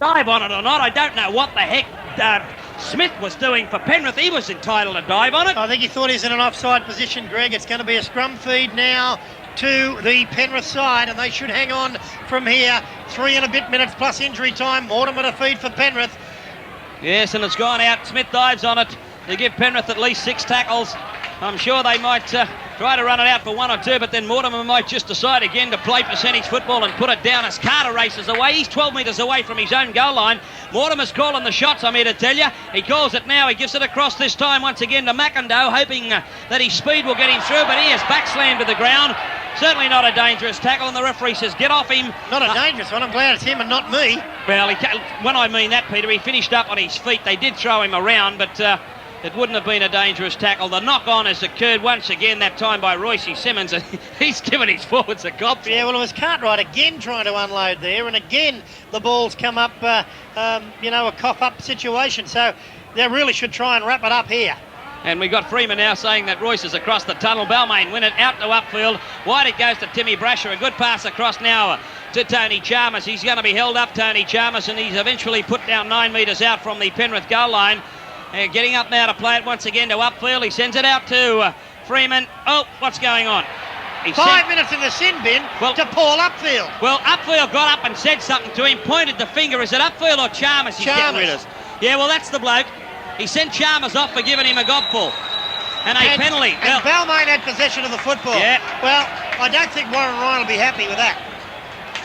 dive on it or not. I don't know what the heck Smith was doing for Penrith. He was entitled to dive on it. I think he thought he was in an offside position, Greg. It's going to be a scrum feed now to the Penrith side, and they should hang on from here. 3 and a bit minutes plus injury time. Mortimer to feed for Penrith. Yes, and it's gone out. Smith dives on it to give Penrith at least 6 tackles. I'm sure they might try to run it out for 1 or 2, but then Mortimer might just decide again to play percentage football and put it down as Carter races away. He's 12 metres away from his own goal line. Mortimer's calling the shots, I'm here to tell you. He calls it now. He gives it across this time once again to McIndoe, hoping that his speed will get him through, but he is backslammed to the ground. Certainly not a dangerous tackle, and the referee says, get off him. Not a dangerous one. I'm glad it's him and not me. Well, when I mean that, Peter, he finished up on his feet. They did throw him around, but it wouldn't have been a dangerous tackle. The knock-on has occurred once again, that time by Royce Simmons, and he's given his forwards a gobshite. Yeah, well, it was Cartwright again trying to unload there, and again the ball's come up, a cough-up situation. So they really should try and wrap it up here. And we've got Freeman now saying that Royce is across the tunnel. Balmain win it out to upfield. Wide it goes to Timmy Brasher. A good pass across now to Tony Chalmers. He's going to be held up, Tony Chalmers, and he's eventually put down 9 metres out from the Penrith goal line. Getting up now to play it once again to upfield. He sends it out to Freeman. Oh, what's going on? 5 minutes in the sin bin to Paul Upfield. Well, Upfield got up and said something to him, pointed the finger. Is it Upfield or Chalmers? Chalmers. Yeah, well, that's the bloke. He sent Chalmers off for giving him a gobful. And a penalty. And Balmain had possession of the football. Yeah. Well, I don't think Warren Ryan will be happy with that.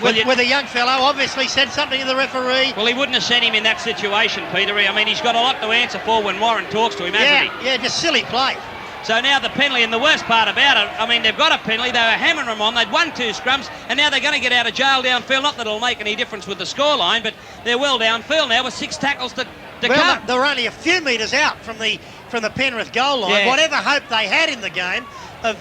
With a young fellow, obviously said something to the referee. Well, he wouldn't have sent him in that situation, Peter. I mean, he's got a lot to answer for when Warren talks to him, hasn't he? Yeah, just silly play. So now the penalty, and the worst part about it, I mean, they've got a penalty. They were hammering them on. They'd won 2 scrums, and now they're going to get out of jail downfield. Not that it'll make any difference with the scoreline, but they're well downfield now with 6 tackles to come. They're only a few metres out from the Penrith goal line. Yeah. Whatever hope they had in the game of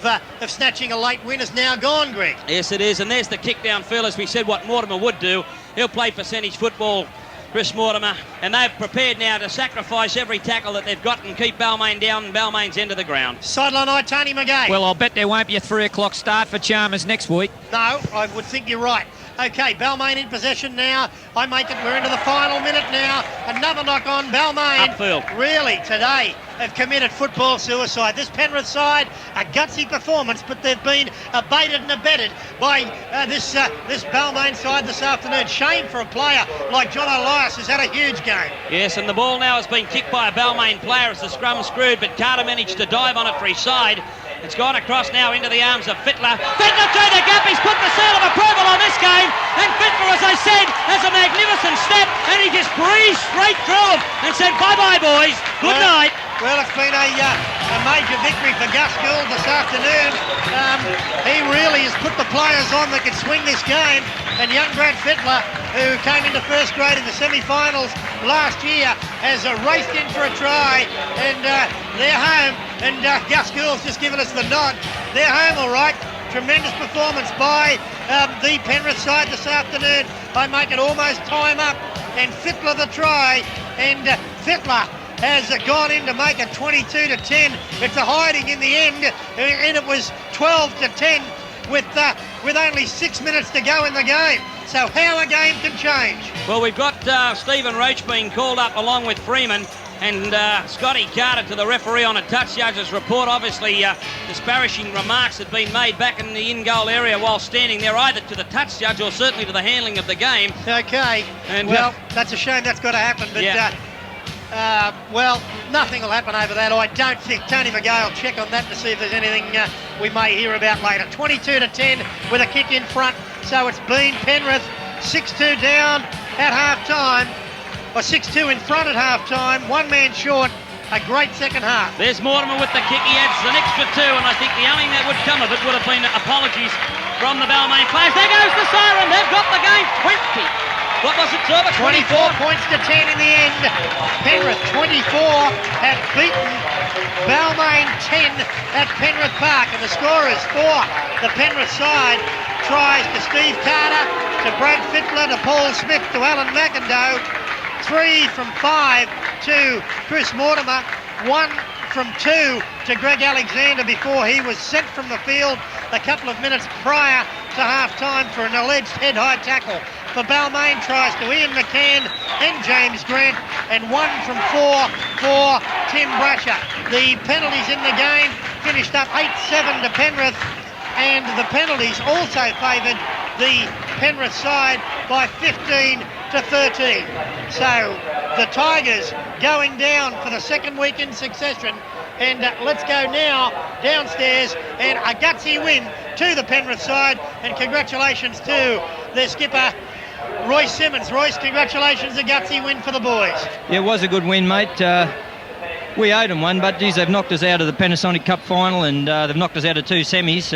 snatching a late win is now gone, Greg. Yes, it is, and there's the kick downfield, as we said, what Mortimer would do. He'll play percentage football, Chris Mortimer, and they've prepared now to sacrifice every tackle that they've got and keep Balmain down and Balmain's end of the ground. Sideline eye, Tony McGay. Well, I'll bet there won't be a 3 o'clock start for Chalmers next week. No, I would think you're right. Okay, Balmain in possession now. I make it. We're into the final minute now. Another knock on Balmain. Upfield. Really, today, have committed football suicide. This Penrith side, a gutsy performance, but they've been abated and abetted by this Balmain side this afternoon. Shame for a player like John Elias, who's had a huge game. Yes, and the ball now has been kicked by a Balmain player as the scrum screwed, but Carter managed to dive on it for his side. It's gone across now into the arms of Fittler. Fittler through the gap. He's put the seal of approval on this game. And Fittler, as I said, has a magnificent step. And he just breezed straight through them and said, bye-bye, boys. Good night. Well, it's been a major victory for Gus Gould this afternoon. He really has put the players on that can swing this game. And young Brad Fittler, who came into first grade in the semi-finals last year, has raced in for a try. And they're home. And Gus Gould's just given us the nod. They're home, all right. Tremendous performance by the Penrith side this afternoon. I make it almost time up. And Fittler the try. And Fittler has gone in to make it 22-10. It's a hiding in the end, and it was 12-10 with only 6 minutes to go in the game. So how a game can change. Well, we've got Stephen Roach being called up along with Freeman and Scotty Carter to the referee on a touch judge's report. Obviously, disparaging remarks had been made back in the in-goal area while standing there, either to the touch judge or certainly to the handling of the game. Okay, and well, that's a shame that's got to happen, but well, nothing will happen over that. I don't think. Tony McGay will check on that to see if there's anything we may hear about later. 22-10 with a kick in front. So it's been Penrith 6-2 down at half-time, or 6-2 in front at half-time. 1 man short. A great second half. There's Mortimer with the kick. He adds an extra 2, and I think the only thing that would come of it would have been apologies from the Balmain players. There goes the siren. They've got the game. 20. What was it, Zorba? 24 points to 10 in the end. Penrith 24 have beaten Balmain 10 at Penrith Park, and the score is 4. The Penrith side tries to Steve Carter, to Brad Fittler, to Paul Smith, to Alan McIndoe. 3 from 5 to Chris Mortimer. 1 from 2 to Greg Alexander before he was sent from the field a couple of minutes prior to half-time for an alleged head-high tackle. For Balmain tries to Ian McCann, then James Grant, and 1 from 4 for Tim Brasher. The penalties in the game finished up 8-7 to Penrith, and the penalties also favoured the Penrith side by 15 to 13. So the Tigers going down for the second week in succession. And let's go now downstairs, and a gutsy win to the Penrith side, and congratulations to their skipper, Royce Simmons. Royce, congratulations, a gutsy win for the boys. Yeah, it was a good win, mate. We owed them one, but geez, they've knocked us out of the Panasonic Cup final, and they've knocked us out of 2 semis.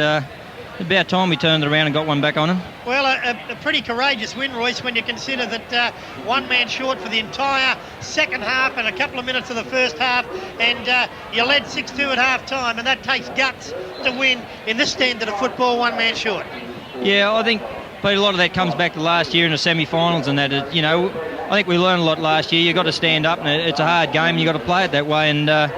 About time we turned it around and got one back on them. Well, a pretty courageous win, Royce, when you consider that one man short for the entire second half and a couple of minutes of the first half, and you led 6-2 at half time, and that takes guts to win in this standard of football, one man short. Yeah, I think a lot of that comes back to last year in the semi-finals, and that, I think we learned a lot last year. You've got to stand up, and it's a hard game, and you've got to play it that way, and I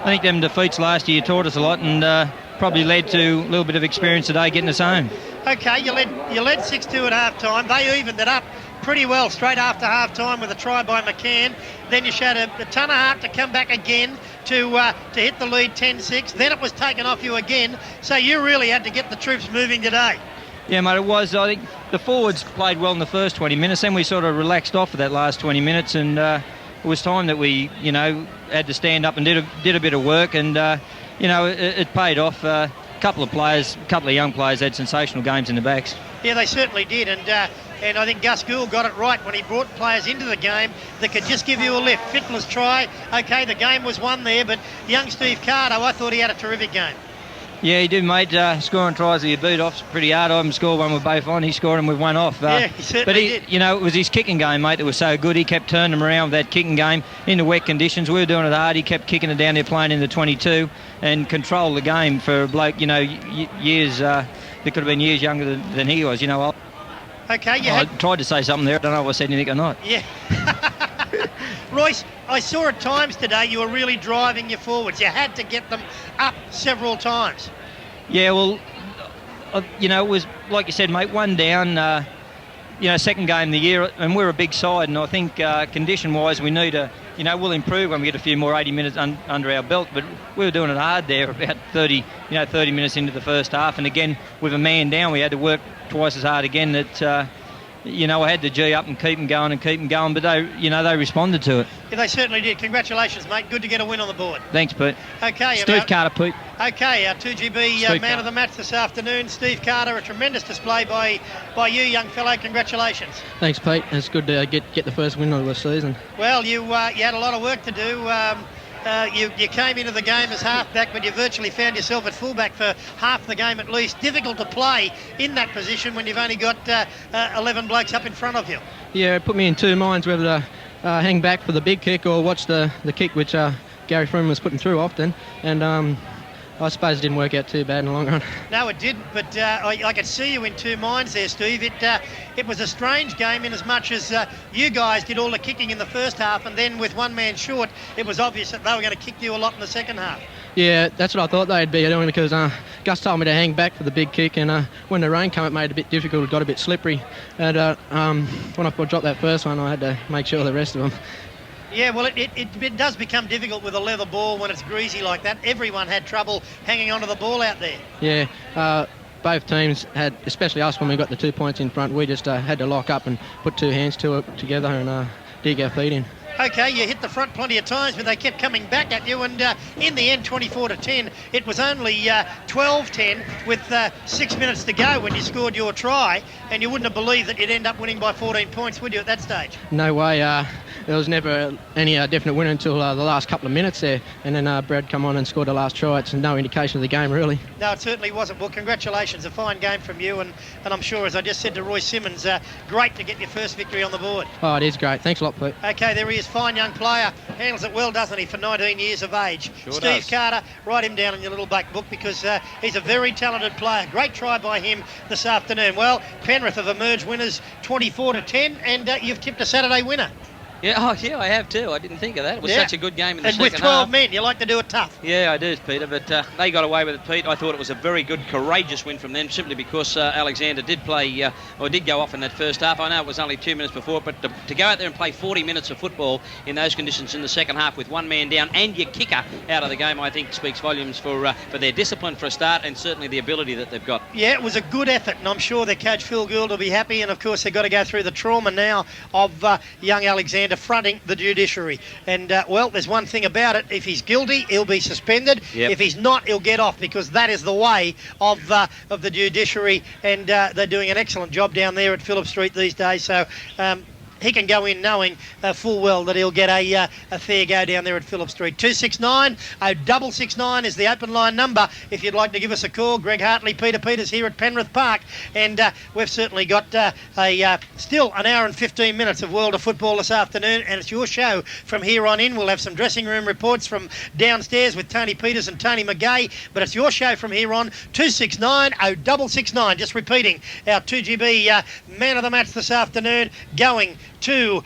think them defeats last year taught us a lot, and probably led to a little bit of experience today getting us home. Okay, you led 6-2 at half time. They evened it up pretty well straight after half time with a try by McCann. Then you showed a ton of heart to come back again to hit the lead 10-6. Then it was taken off you again. So you really had to get the troops moving today. Yeah, mate, it was. I think the forwards played well in the first 20 minutes. Then we sort of relaxed off for that last 20 minutes, and it was time that we, had to stand up and did a bit of work, and it paid off. A couple of young players had sensational games in the backs. Yeah, they certainly did, and I think Gus Gould got it right when he brought players into the game that could just give you a lift. Fittler's try, okay, the game was won there, but young Steve Carter, I thought he had a terrific game. Yeah, he did, mate. Scoring tries that you beat off pretty hard. I haven't scored one with both on. He scored them with one off. Yeah, he certainly did. It was his kicking game, mate, that was so good. He kept turning them around with that kicking game into wet conditions. We were doing it hard. He kept kicking it down there, playing in the 22, and controlled the game for a bloke, years. That could have been years younger than he was. Okay, I tried to say something there. I don't know if I said anything or not. Yeah. Royce, I saw at times today you were really driving your forwards. You had to get them up several times. Yeah, well, it was, like you said, mate, one down, second game of the year, and we're a big side, and I think condition-wise we need to, we'll improve when we get a few more 80 minutes under our belt, but we were doing it hard there about 30 minutes into the first half, and again, with a man down, we had to work twice as hard again. That I had to G up and keep them going, but they responded to it. Yeah, they certainly did. Congratulations, mate. Good to get a win on the board. Thanks, Pete. Okay. Steve Carter, Pete. Okay, our 2GB man of the match this afternoon, Steve Carter. A tremendous display by you, young fellow. Congratulations. Thanks, Pete. It's good to get the first win of the season. Well, you had a lot of work to do. You came into the game as halfback, but you virtually found yourself at fullback for half the game at least. Difficult to play in that position when you've only got 11 blokes up in front of you. Yeah, it put me in two minds whether to hang back for the big kick or watch the kick, which Gary Freeman was putting through often. And I suppose it didn't work out too bad in the long run. No, it didn't, but I could see you in two minds there, Steve. It was a strange game in as much as you guys did all the kicking in the first half, and then with one man short, it was obvious that they were going to kick you a lot in the second half. Yeah, that's what I thought they'd be doing, because Gus told me to hang back for the big kick, and when the rain came, it made it a bit difficult. It got a bit slippery, and when I dropped that first one, I had to make sure the rest of them. Yeah, well, it does become difficult with a leather ball when it's greasy like that. Everyone had trouble hanging onto the ball out there. Yeah, both teams had, especially us when we got the 2 points in front, we just had to lock up and put two hands to it together and dig our feet in. Okay, you hit the front plenty of times, but they kept coming back at you, and in the end, 24-10. It was only 12-10 with 6 minutes to go when you scored your try, and you wouldn't have believed that you'd end up winning by 14 points, would you, at that stage? No way. There was never any definite winner until the last couple of minutes there, and then Brad come on and scored the last try. It's no indication of the game, really. No, it certainly wasn't. Well, congratulations. A fine game from you, and I'm sure, as I just said to Roy Simmons, great to get your first victory on the board. Oh, it is great. Thanks a lot, Pete. Okay, there he is. Fine young player. Handles it well, doesn't he, for 19 years of age. Sure Steve does. Carter, write him down in your little black book, because he's a very talented player. Great try by him this afternoon. Well, Penrith have emerged winners 24-10, and you've tipped a Saturday winner. Yeah, I have too. I didn't think of that. It was such a good game in the second half. And with 12 half. men, you like to do it tough. Yeah, I do, Peter, but they got away with it, Pete. I thought it was a very good, courageous win from them, simply because Alexander did play, or did go off in that first half. I know it was only 2 minutes before, but to go out there and play 40 minutes of football in those conditions in the second half with one man down and your kicker out of the game, I think speaks volumes for their discipline for a start, and certainly the ability that they've got. Yeah, it was a good effort, and I'm sure their coach Phil Gould will be happy, and of course they've got to go through the trauma now of young Alexander fronting the judiciary. And well, there's one thing about it: if he's guilty, he'll be suspended. Yep. If he's not, he'll get off, because that is the way of the judiciary, and they're doing an excellent job down there at Phillip Street these days. So he can go in knowing full well that he'll get a fair go down there at Phillip Street. 269 0669 is the open line number if you'd like to give us a call. Greg Hartley, Peter Peters here at Penrith Park, and we've certainly got still an hour and 15 minutes of World of Football this afternoon, and it's your show from here on in. We'll have some dressing room reports from downstairs with Tony Peters and Tony McGay, but it's your show from here on. 269 0669. Just repeating, our 2GB man of the match this afternoon going to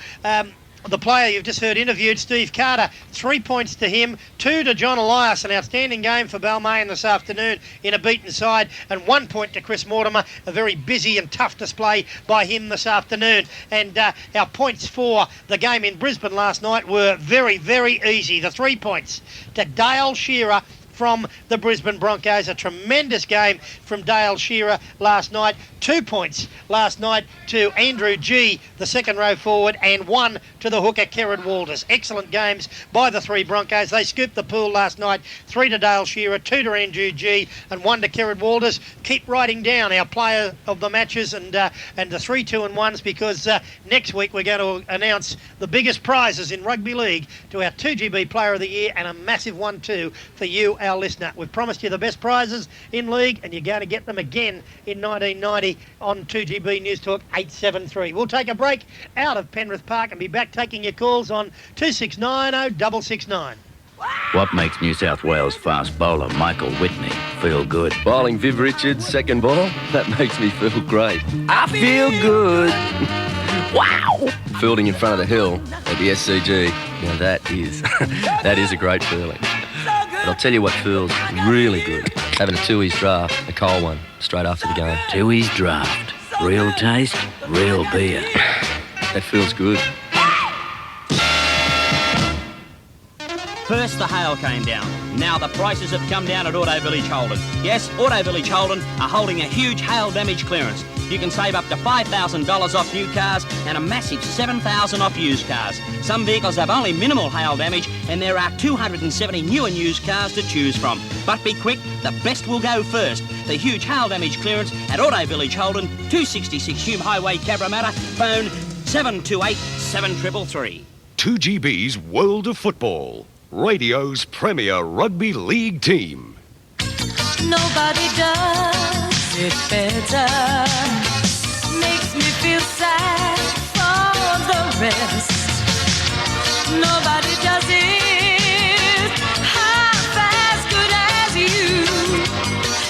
the player you've just heard interviewed, Steve Carter. 3 points to him, 2 to John Elias. An outstanding game for Balmain this afternoon in a beaten side, and 1 point to Chris Mortimer. A very busy and tough display by him this afternoon. And our points for the game in Brisbane last night were very, very easy. The 3 points to Dale Shearer from the Brisbane Broncos. A tremendous game from Dale Shearer last night. 2 points last night to Andrew G, the second row forward, and 1 to the hooker, Kerrod Walters. Excellent games by the three Broncos. They scooped the pool last night. 3 to Dale Shearer, 2 to Andrew G, and 1 to Kerrod Walters. Keep writing down our player of the matches and the 3 2-1s, because next week we're going to announce the biggest prizes in rugby league to our 2GB Player of the Year, and a massive one too for you, our listener. We've promised you the best prizes in league, and you're going to get them again in 1990 on 2GB News Talk 873. We'll take a break out of Penrith Park and be back taking your calls on 269 0669. What makes New South Wales fast bowler Michael Whitney feel good? Bowling Viv Richards, second ball, that makes me feel great. I feel good. Wow! Fielding in front of the hill at the SCG, now that is a great feeling. But I'll tell you what feels really good. Having a Tooheys draft, a cold one, straight after the game. Tooheys Draft. Real taste, real beer. That feels good. First the hail came down. Now the prices have come down at Auto Village Holden. Yes, Auto Village Holden are holding a huge hail damage clearance. You can save up to $5,000 off new cars and a massive $7,000 off used cars. Some vehicles have only minimal hail damage, and there are 270 new and used cars to choose from. But be quick, the best will go first. The huge hail damage clearance at Auto Village Holden, 266 Hume Highway, Cabramatta. Phone 728 7333. 2GB's World of Football, radio's premier rugby league team. Nobody does it better. Makes me feel sad for the rest. Nobody does it half as good as you.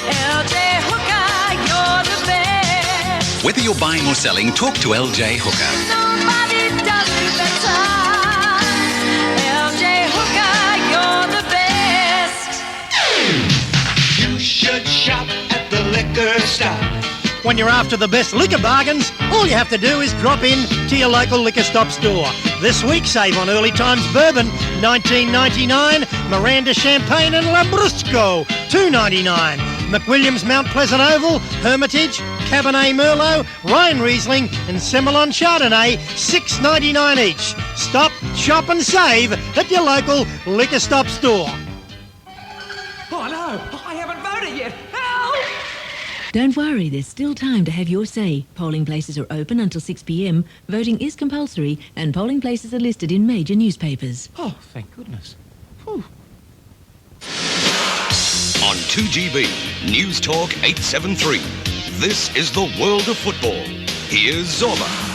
LJ Hooker, you're the best. Whether you're buying or selling, talk to LJ Hooker. Nobody does it better. LJ Hooker, you're the best. You should shop at the liquor store. When you're after the best liquor bargains, all you have to do is drop in to your local liquor stop store. This week, save on Early Times Bourbon, $19.99, Miranda Champagne and Lambrusco, $2.99, McWilliams Mount Pleasant Oval, Hermitage, Cabernet Merlot, Rhine Riesling and Semillon Chardonnay, $6.99 each. Stop, shop and save at your local liquor stop store. Oh no, I haven't voted yet. Help! Don't worry, there's still time to have your say. Polling places are open until 6 p.m. Voting is compulsory and polling places are listed in major newspapers. Oh, thank goodness. Whew. On 2GB News Talk 873, this is the World of Football. Here's Zorba.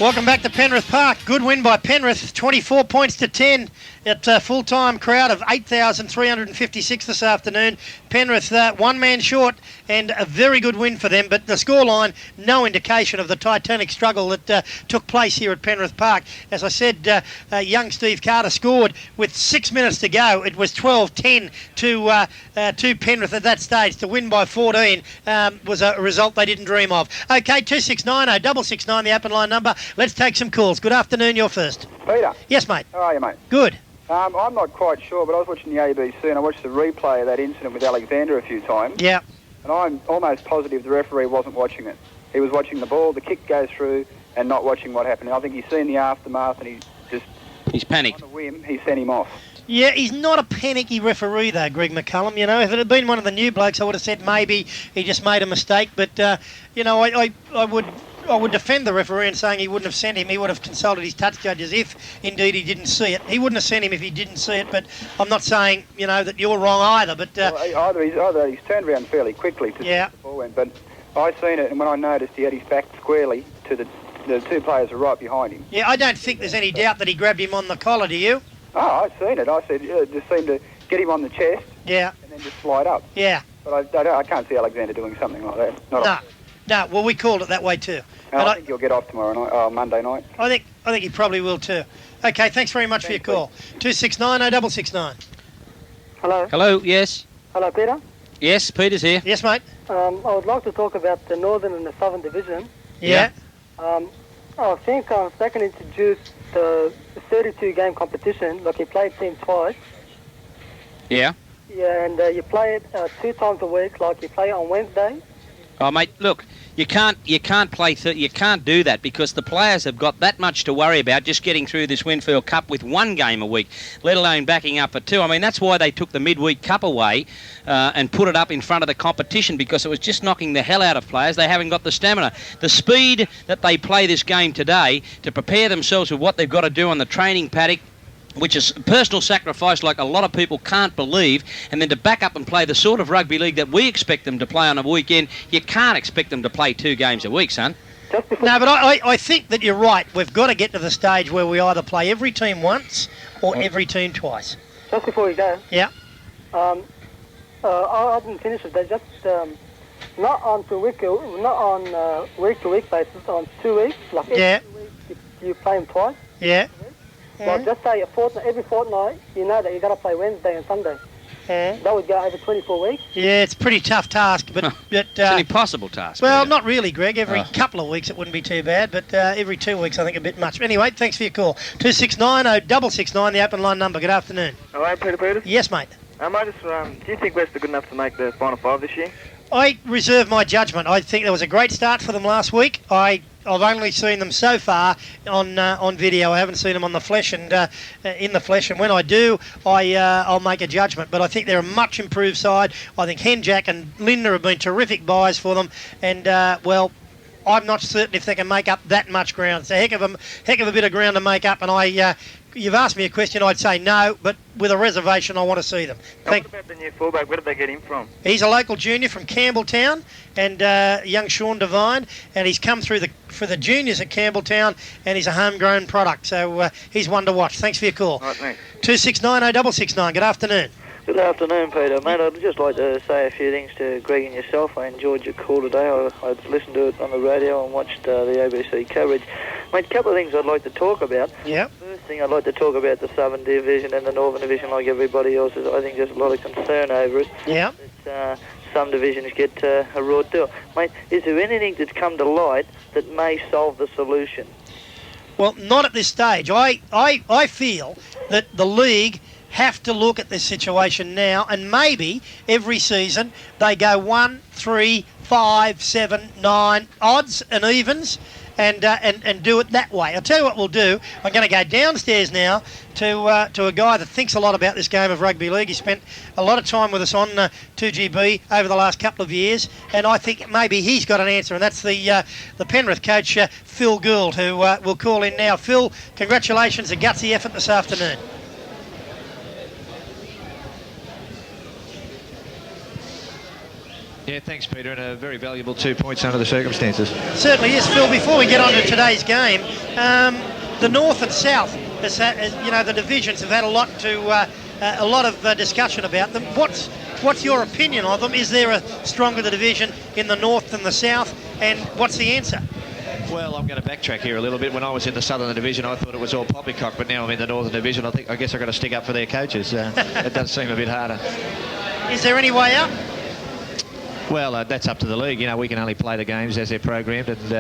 Welcome back to Penrith Park. Good win by Penrith, 24 points to 10 at a full-time crowd of 8,356 this afternoon. Penrith 1 man short, and a very good win for them, but the scoreline, no indication of the titanic struggle that took place here at Penrith Park. As I said, young Steve Carter scored with 6 minutes to go. It was 12-10 to Penrith at that stage. To win by 14 was a result they didn't dream of. OK, 2690 669, the open line number. Let's take some calls. Good afternoon, you're first. Peter. Yes, mate. How are you, mate? Good. I'm not quite sure, but I was watching the ABC and I watched the replay of that incident with Alexander a few times. Yeah. And I'm almost positive the referee wasn't watching it. He was watching the ball, the kick goes through, and not watching what happened. And I think he's seen the aftermath and he's panicked. On a whim, he sent him off. Yeah, he's not a panicky referee, though, Greg McCullum. You know, if it had been one of the new blokes, I would have said maybe he just made a mistake. But, you know, I would defend the referee in saying he wouldn't have sent him. He would have consulted his touch judges if, indeed, he didn't see it. He wouldn't have sent him if he didn't see it. But I'm not saying, you know, that you're wrong either. But either he's turned around fairly quickly to see the ball went. But I seen it, and when I noticed he had his back squarely to the two players are right behind him. Yeah, I don't think there's any doubt that he grabbed him on the collar, do you? Oh, I've seen it. I said it just seemed to get him on the chest. Yeah. And then just slide up. Yeah. But I can't see Alexander doing something like that. No. Well, we called it that way too. And I think he'll get off tomorrow night, Monday night. I think he probably will too. Okay, thanks very much for your call. 269 669. Hello. Hello, yes. Hello, Peter. Yes, Peter's here. Yes, mate. I would like to talk about the Northern and the Southern Division. Yeah. I think they can introduce the 32-game competition, like you play team twice. Yeah. Yeah, and you play it 2 times a week, like you play it on Wednesday. Oh, mate, look, you can't do that because the players have got that much to worry about just getting through this Winfield Cup with 1 game a week, let alone backing up for 2. I mean, that's why they took the midweek cup away and put it up in front of the competition, because it was just knocking the hell out of players. They haven't got the stamina. The speed that they play this game today to prepare themselves with what they've got to do on the training paddock, which is personal sacrifice like a lot of people can't believe, and then to back up and play the sort of rugby league that we expect them to play on a weekend, you can't expect them to play 2 games a week, son. No, but I think that you're right. We've got to get to the stage where we either play every team once or every team twice. Just before we go. Yeah. I didn't finish it. They just not on week-to-week basis, on 2 weeks. Like every 2 weeks, you play them twice. Yeah. Well, just say every fortnight, you know that you got to play Wednesday and Sunday. That would go over 24 weeks. Yeah, it's a pretty tough task, but it's an impossible task. Well, not really, Greg. Every couple of weeks it wouldn't be too bad, but every 2 weeks I think a bit much. Anyway, thanks for your call. 269 669, the open line number. Good afternoon. Hello, Peter Peters. Yes, mate. Do you think West are good enough to make the final 5 this year? I reserve my judgment. I think there was a great start for them last week. I've only seen them so far on video. I haven't seen them on the flesh and in the flesh. And when I do, I'll make a judgment. But I think they're a much improved side. I think Henjack and Linda have been terrific buys for them. And well, I'm not certain if they can make up that much ground. It's a heck of a bit of ground to make up. And you've asked me a question, I'd say no, but with a reservation, I want to see them. What about the new fullback? Where did they get him from? He's a local junior from Campbelltown, and young Sean Devine, and he's come through for the juniors at Campbelltown, and he's a homegrown product, so he's one to watch. Thanks for your call. Right, thanks. 269 669. Good afternoon. Good afternoon, Peter. Mate, I'd just like to say a few things to Greg and yourself. I enjoyed your call today. I listened to it on the radio and watched the ABC coverage. Mate, a couple of things I'd like to talk about. Yeah. First thing, I'd like to talk about the Southern Division and the Northern Division like everybody else. I think there's a lot of concern over it. Yeah. Some divisions get a raw deal. Mate, is there anything that's come to light that may solve the solution? Well, not at this stage. I feel that the league have to look at this situation now, and maybe every season they go 1, 3, 5, 7, 9 odds and evens, and do it that way. I'll tell you what we'll do. I'm going to go downstairs now to a guy that thinks a lot about this game of rugby league. He spent a lot of time with us on 2GB over the last couple of years, and I think maybe he's got an answer, and that's the Penrith coach, Phil Gould, who will call in now. Phil, congratulations, a gutsy effort this afternoon. Yeah, thanks, Peter, and a very valuable 2 points under the circumstances. Certainly is, Phil. Before we get on to today's game, the North and South, the divisions have had a lot of discussion about them. What's What's your opinion of them? Is there a stronger division in the north than the south? And what's the answer? Well, I'm going to backtrack here a little bit. When I was in the Southern Division, I thought it was all poppycock, but now I'm in the Northern Division. I guess I've got to stick up for their coaches. It does seem a bit harder. Is there any way up? Well, that's up to the league. We can only play the games as they're programmed, and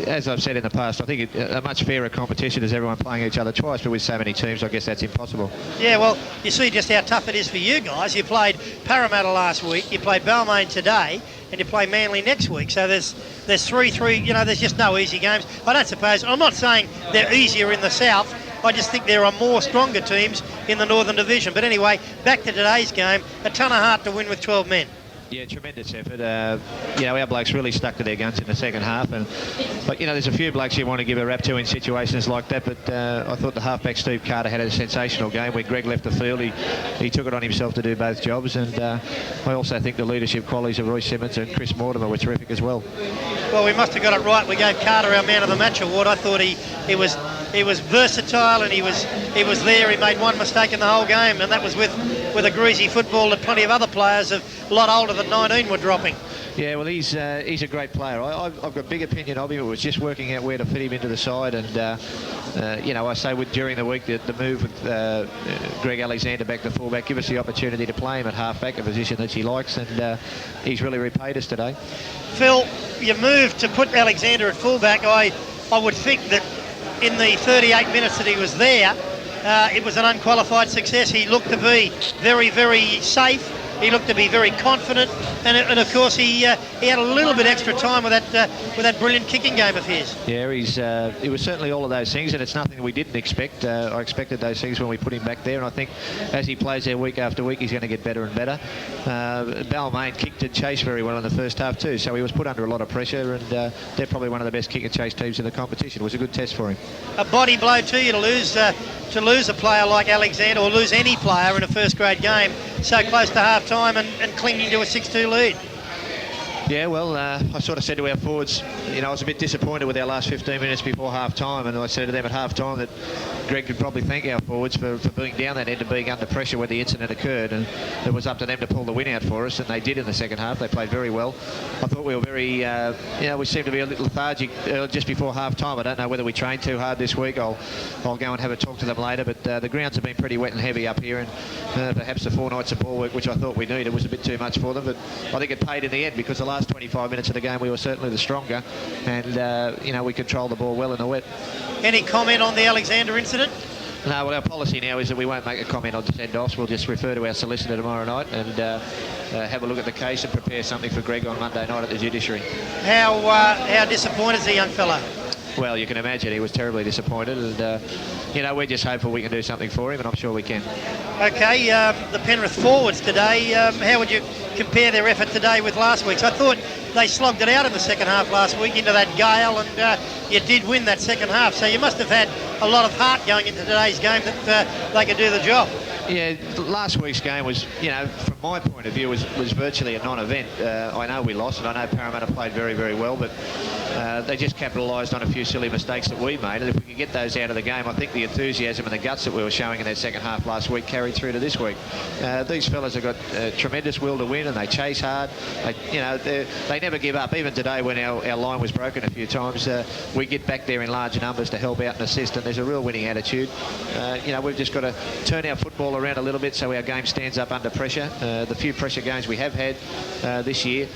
as I've said in the past, I think a much fairer competition is everyone playing each other twice, but with so many teams, I guess that's impossible. Yeah, well, you see just how tough it is for you guys. You played Parramatta last week, you played Balmain today, and you play Manly next week. So there's 3-3, there's just no easy games. I don't suppose, I'm not saying they're easier in the south, I just think there are more stronger teams in the Northern Division. But anyway, back to today's game, a ton of heart to win with 12 men. Yeah, tremendous effort. Our blokes really stuck to their guns in the second half. But there's a few blokes you want to give a rap to in situations like that. But I thought the halfback Steve Carter had a sensational game. When Greg left the field, he took it on himself to do both jobs. And I also think the leadership qualities of Royce Simmons and Chris Mortimer were terrific as well. Well, we must have got it right. We gave Carter our Man of the Match award. I thought he was versatile, and he was there. He made one mistake in the whole game, and that was with a greasy football that plenty of other players a lot older than 19 were dropping. Yeah, well, he's a great player. I've got a big opinion of him. It was just working out where to fit him into the side, and I say during the week the move with Greg Alexander back to fullback, give us the opportunity to play him at halfback, a position that he likes, and he's really repaid us today. Phil, you moved to put Alexander at fullback. I would think that in the 38 minutes that he was there, it was an unqualified success. He looked to be very, very safe. He looked to be very confident, and of course he had a little bit extra time with that brilliant kicking game of his. Yeah, he was certainly all of those things, and it's nothing we didn't expect. I expected those things when we put him back there, and I think as he plays there week after week, he's going to get better and better. Balmain kicked and chased very well in the first half too, so he was put under a lot of pressure, and they're probably one of the best kick and chase teams in the competition. It was a good test for him. A body blow to you to lose a player like Alexander, or lose any player in a first grade game so close to half time and clinging to a 6-2 lead. Yeah, well, I sort of said to our forwards, I was a bit disappointed with our last 15 minutes before half-time, and I said to them at half-time that Greg could probably thank our forwards for being down that end and being under pressure when the incident occurred, and it was up to them to pull the win out for us, and they did in the second half. They played very well. I thought we were very, we seemed to be a little lethargic just before half-time. I don't know whether we trained too hard this week. I'll go and have a talk to them later, but the grounds have been pretty wet and heavy up here, and perhaps the 4 nights of ball work, which I thought we needed, was a bit too much for them, but I think it paid in the end, because the last 25 minutes of the game we were certainly the stronger, and we controlled the ball well in the wet. Any comment on the Alexander incident? No, well, our policy now is that we won't make a comment on send-offs. We'll just refer to our solicitor tomorrow night and have a look at the case and prepare something for Greg on Monday night at the judiciary. How disappointed is the young fella? Well, you can imagine he was terribly disappointed, and we're just hopeful we can do something for him, and I'm sure we can. Okay, the Penrith forwards today, how would you compare their effort today with last week's? I thought they slogged it out in the second half last week into that gale, and you did win that second half, so you must have had a lot of heart going into today's game that they could do the job. Yeah, last week's game was, from my point of view, was virtually a non-event. I know we lost, and I know Parramatta played very, very well, but they just capitalised on a few silly mistakes that we made, and if we could get those out of the game, I think the enthusiasm and the guts that we were showing in that second half last week carried through to this week. These fellas have got tremendous will to win, and they chase hard. They never give up. Even today, when our line was broken a few times, we get back there in large numbers to help out and assist, and there's a real winning attitude. We've just got to turn our football around a little bit so our game stands up under pressure. The few pressure games we have had this year,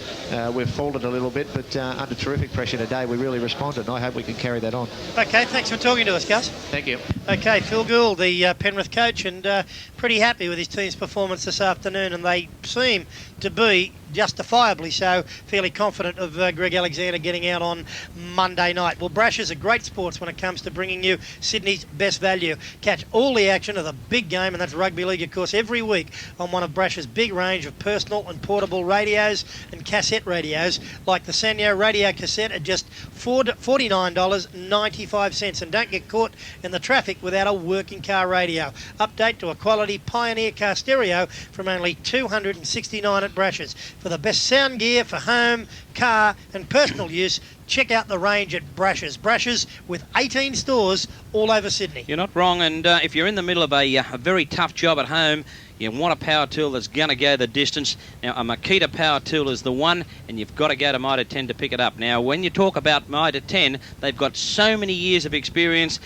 we've fallen a little bit, but under terrific pressure today, we really responded, and I hope we can carry that on. Okay, thanks for talking to us, Gus. Thank you. Okay, Phil Gould, the Penrith coach, and pretty happy with his team's performance this afternoon, and they seem to be justifiably so, fairly confident of Greg Alexander getting out on Monday night. Well, Brashers are great sports when it comes to bringing you Sydney's best value. Catch all the action of the big game, and that's rugby league, of course, every week on one of Brashers' big range of personal and portable radios and cassette radios, like the Sanyo radio cassette at just $49.95. And don't get caught in the traffic without a working car radio. Update to a quality Pioneer car stereo from only $269 at Brashers. For the best sound gear for home, car and personal use, check out the range at Brash's. Brash's with 18 stores all over Sydney. You're not wrong, and if you're in the middle of a very tough job at home, you want a power tool that's going to go the distance. Now, a Makita power tool is the one, and you've got to go to Mitre 10 to pick it up. Now, when you talk about Mitre 10, they've got so many years of experience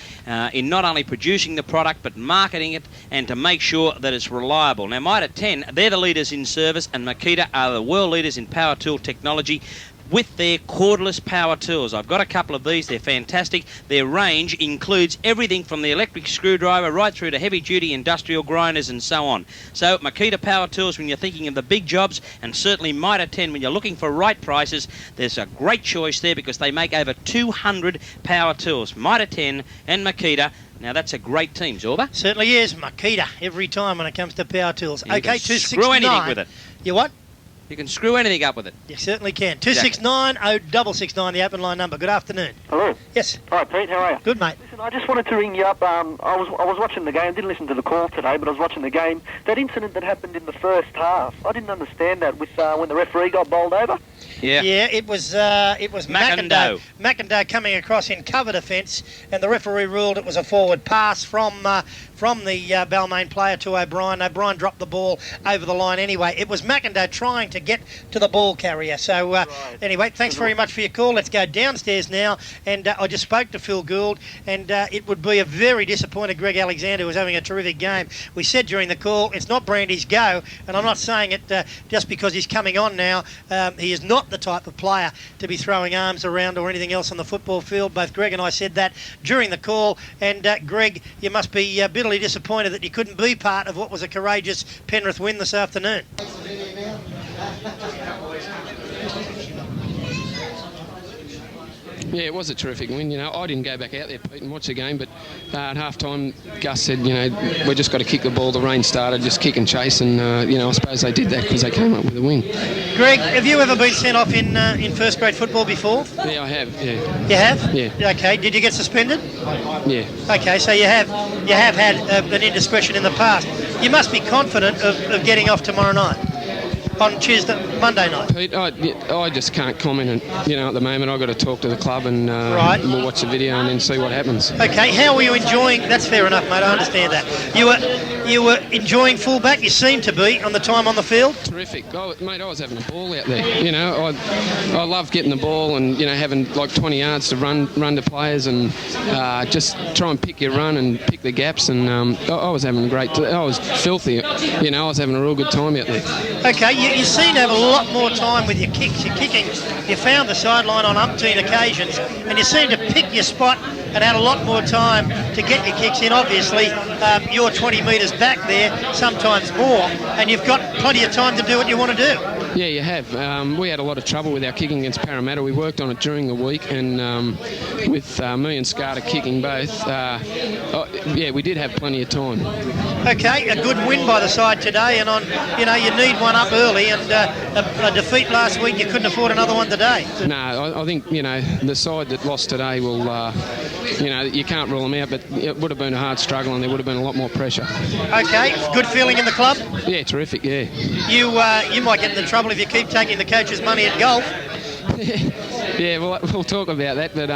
in not only producing the product, but marketing it and to make sure that it's reliable. Now, Mitre 10, they're the leaders in service, and Makita are the world leaders in power tool technology with their cordless power tools. I've got a couple of these. They're fantastic. Their range includes everything from the electric screwdriver right through to heavy-duty industrial grinders and so on. So Makita power tools when you're thinking of the big jobs, and certainly Mitre 10 when you're looking for right prices. There's a great choice there because they make over 200 power tools. Mitre 10 and Makita. Now, that's a great team, Zorba. Certainly is. Makita every time when it comes to power tools. You okay, can 269. screw anything with it. You what? You can screw anything up with it. You certainly can. 269-0669, the open line number. Good afternoon. Hello. Yes. Hi, Pete. How are you? Good, mate. Listen, I just wanted to ring you up. I was watching the game. Didn't listen to the call today, but I was watching the game. That incident that happened in the first half, I didn't understand that with when the referee got bowled over. Yeah. Yeah, it was McIndoe. McIndoe coming across in cover defence, and the referee ruled it was a forward pass from the Balmain player to O'Brien. O'Brien dropped the ball over the line anyway. It was McIndoe trying to get to the ball carrier. So anyway, thanks very much for your call. Let's go downstairs now. And I just spoke to Phil Gould, and it would be a very disappointed Greg Alexander, who was having a terrific game. We said during the call, it's not Brandy's go, and I'm not saying it just because he's coming on now. He is not the type of player to be throwing arms around or anything else on the football field. Both Greg and I said that during the call, and Greg, you must be bitterly disappointed that you couldn't be part of what was a courageous Penrith win this afternoon. Yeah, it was a terrific win. You know, I didn't go back out there, Pete, and watch the game, but at half-time, Gus said, you know, we just got to kick the ball. The rain started, just kick and chase, and, you know, I suppose they did that because they came up with a win. Greg, have you ever been sent off in first-grade football before? Yeah, I have, yeah. You have? Yeah. Okay, did you get suspended? Yeah. Okay, so you have had an indiscretion in the past. You must be confident of getting off tomorrow night. On Monday night. Pete, I just can't comment, you know, at the moment. I've got to talk to the club and we'll watch the video and then see what happens. Okay, how were you enjoying? That's fair enough, mate. I understand that. You were enjoying fullback. You seem to be on the time on the field. Terrific, mate. I was having a ball out there. You know, I love getting the ball and you know having like 20 yards to run to players and just try and pick your run and pick the gaps. And I was having a great. I was filthy. You know, I was having a real good time out there. Okay, you seem to have a lot more time with your kicks. You're kicking. You found the sideline on umpteen occasions, and you seem to pick your spot and had a lot more time to get your kicks in. Obviously, you're 20 metres back there, sometimes more, and you've got plenty of time to do what you want to do. Yeah, you have. We had a lot of trouble with our kicking against Parramatta. We worked on it during the week, and with me and Scarter kicking both, yeah, we did have plenty of time. Okay, a good win by the side today, and you need one up early, and a defeat last week, you couldn't afford another one today. No, I think, you know, the side that lost today will, you know, you can't rule them out, but it would have been a hard struggle and there would have been a lot more pressure. Okay, good feeling in the club? Yeah, terrific, yeah. You might get into trouble if you keep taking the coach's money at golf. Yeah, we'll talk about that, but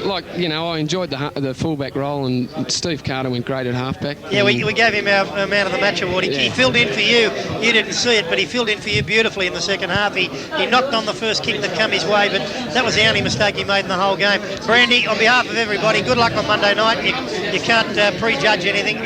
like, you know, I enjoyed the fullback role, and Steve Carter went great at halfback. Yeah, we gave him our Man of the Match award. He filled in for you. You didn't see it, but he filled in for you beautifully in the second half. He knocked on the first kick that come his way, but that was the only mistake he made in the whole game. Brandy, on behalf of everybody, good luck on Monday night. You can't prejudge anything.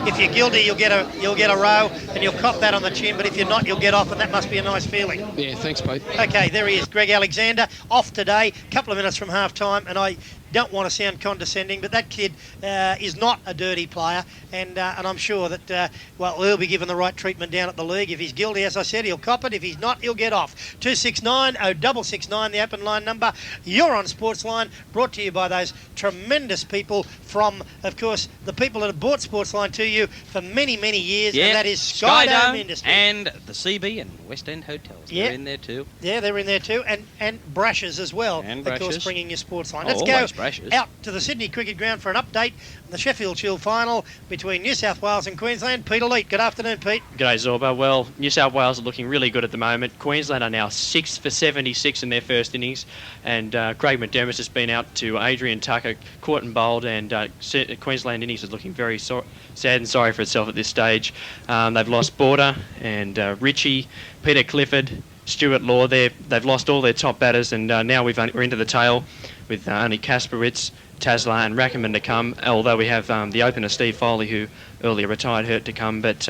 If you're guilty, you'll get a row, and you'll cop that on the chin. But if you're not, you'll get off, and that must be a nice feeling. Yeah, thanks, Pete. Okay, there he is, Greg Alexander, off today, a couple of minutes from half-time, and I don't want to sound condescending, but that kid is not a dirty player, and I'm sure that, he'll be given the right treatment down at the league. If he's guilty, as I said, he'll cop it. If he's not, he'll get off. 269-0669, the open line number. You're on Sportsline, brought to you by those tremendous people from, of course, the people that have brought Sportsline to you for many, many years, and that is Skydome Industries. And the CB and West End Hotels. They're in there too. Yeah, they're in there too, and Brash's as well. And of course, Brash's. bringing you Sportsline. Let's go. Brashes. out to the Sydney Cricket Ground for an update on the Sheffield Shield final between New South Wales and Queensland. Peter Leet, good afternoon, Pete. G'day, Zorba. Well, New South Wales are looking really good at the moment. Queensland are now 6 for 76 in their first innings, and Craig McDermott's just been out to Adrian Tucker, caught and bowled, and Queensland innings is looking very sad and sorry for itself at this stage. They've lost Border and Ritchie, Peter Clifford, Stuart Law. They've lost all their top batters, and now we're into the tail with only Kasparowicz, Tasla and Rackerman to come, although we have the opener Steve Foley, who earlier retired, hurt, to come. But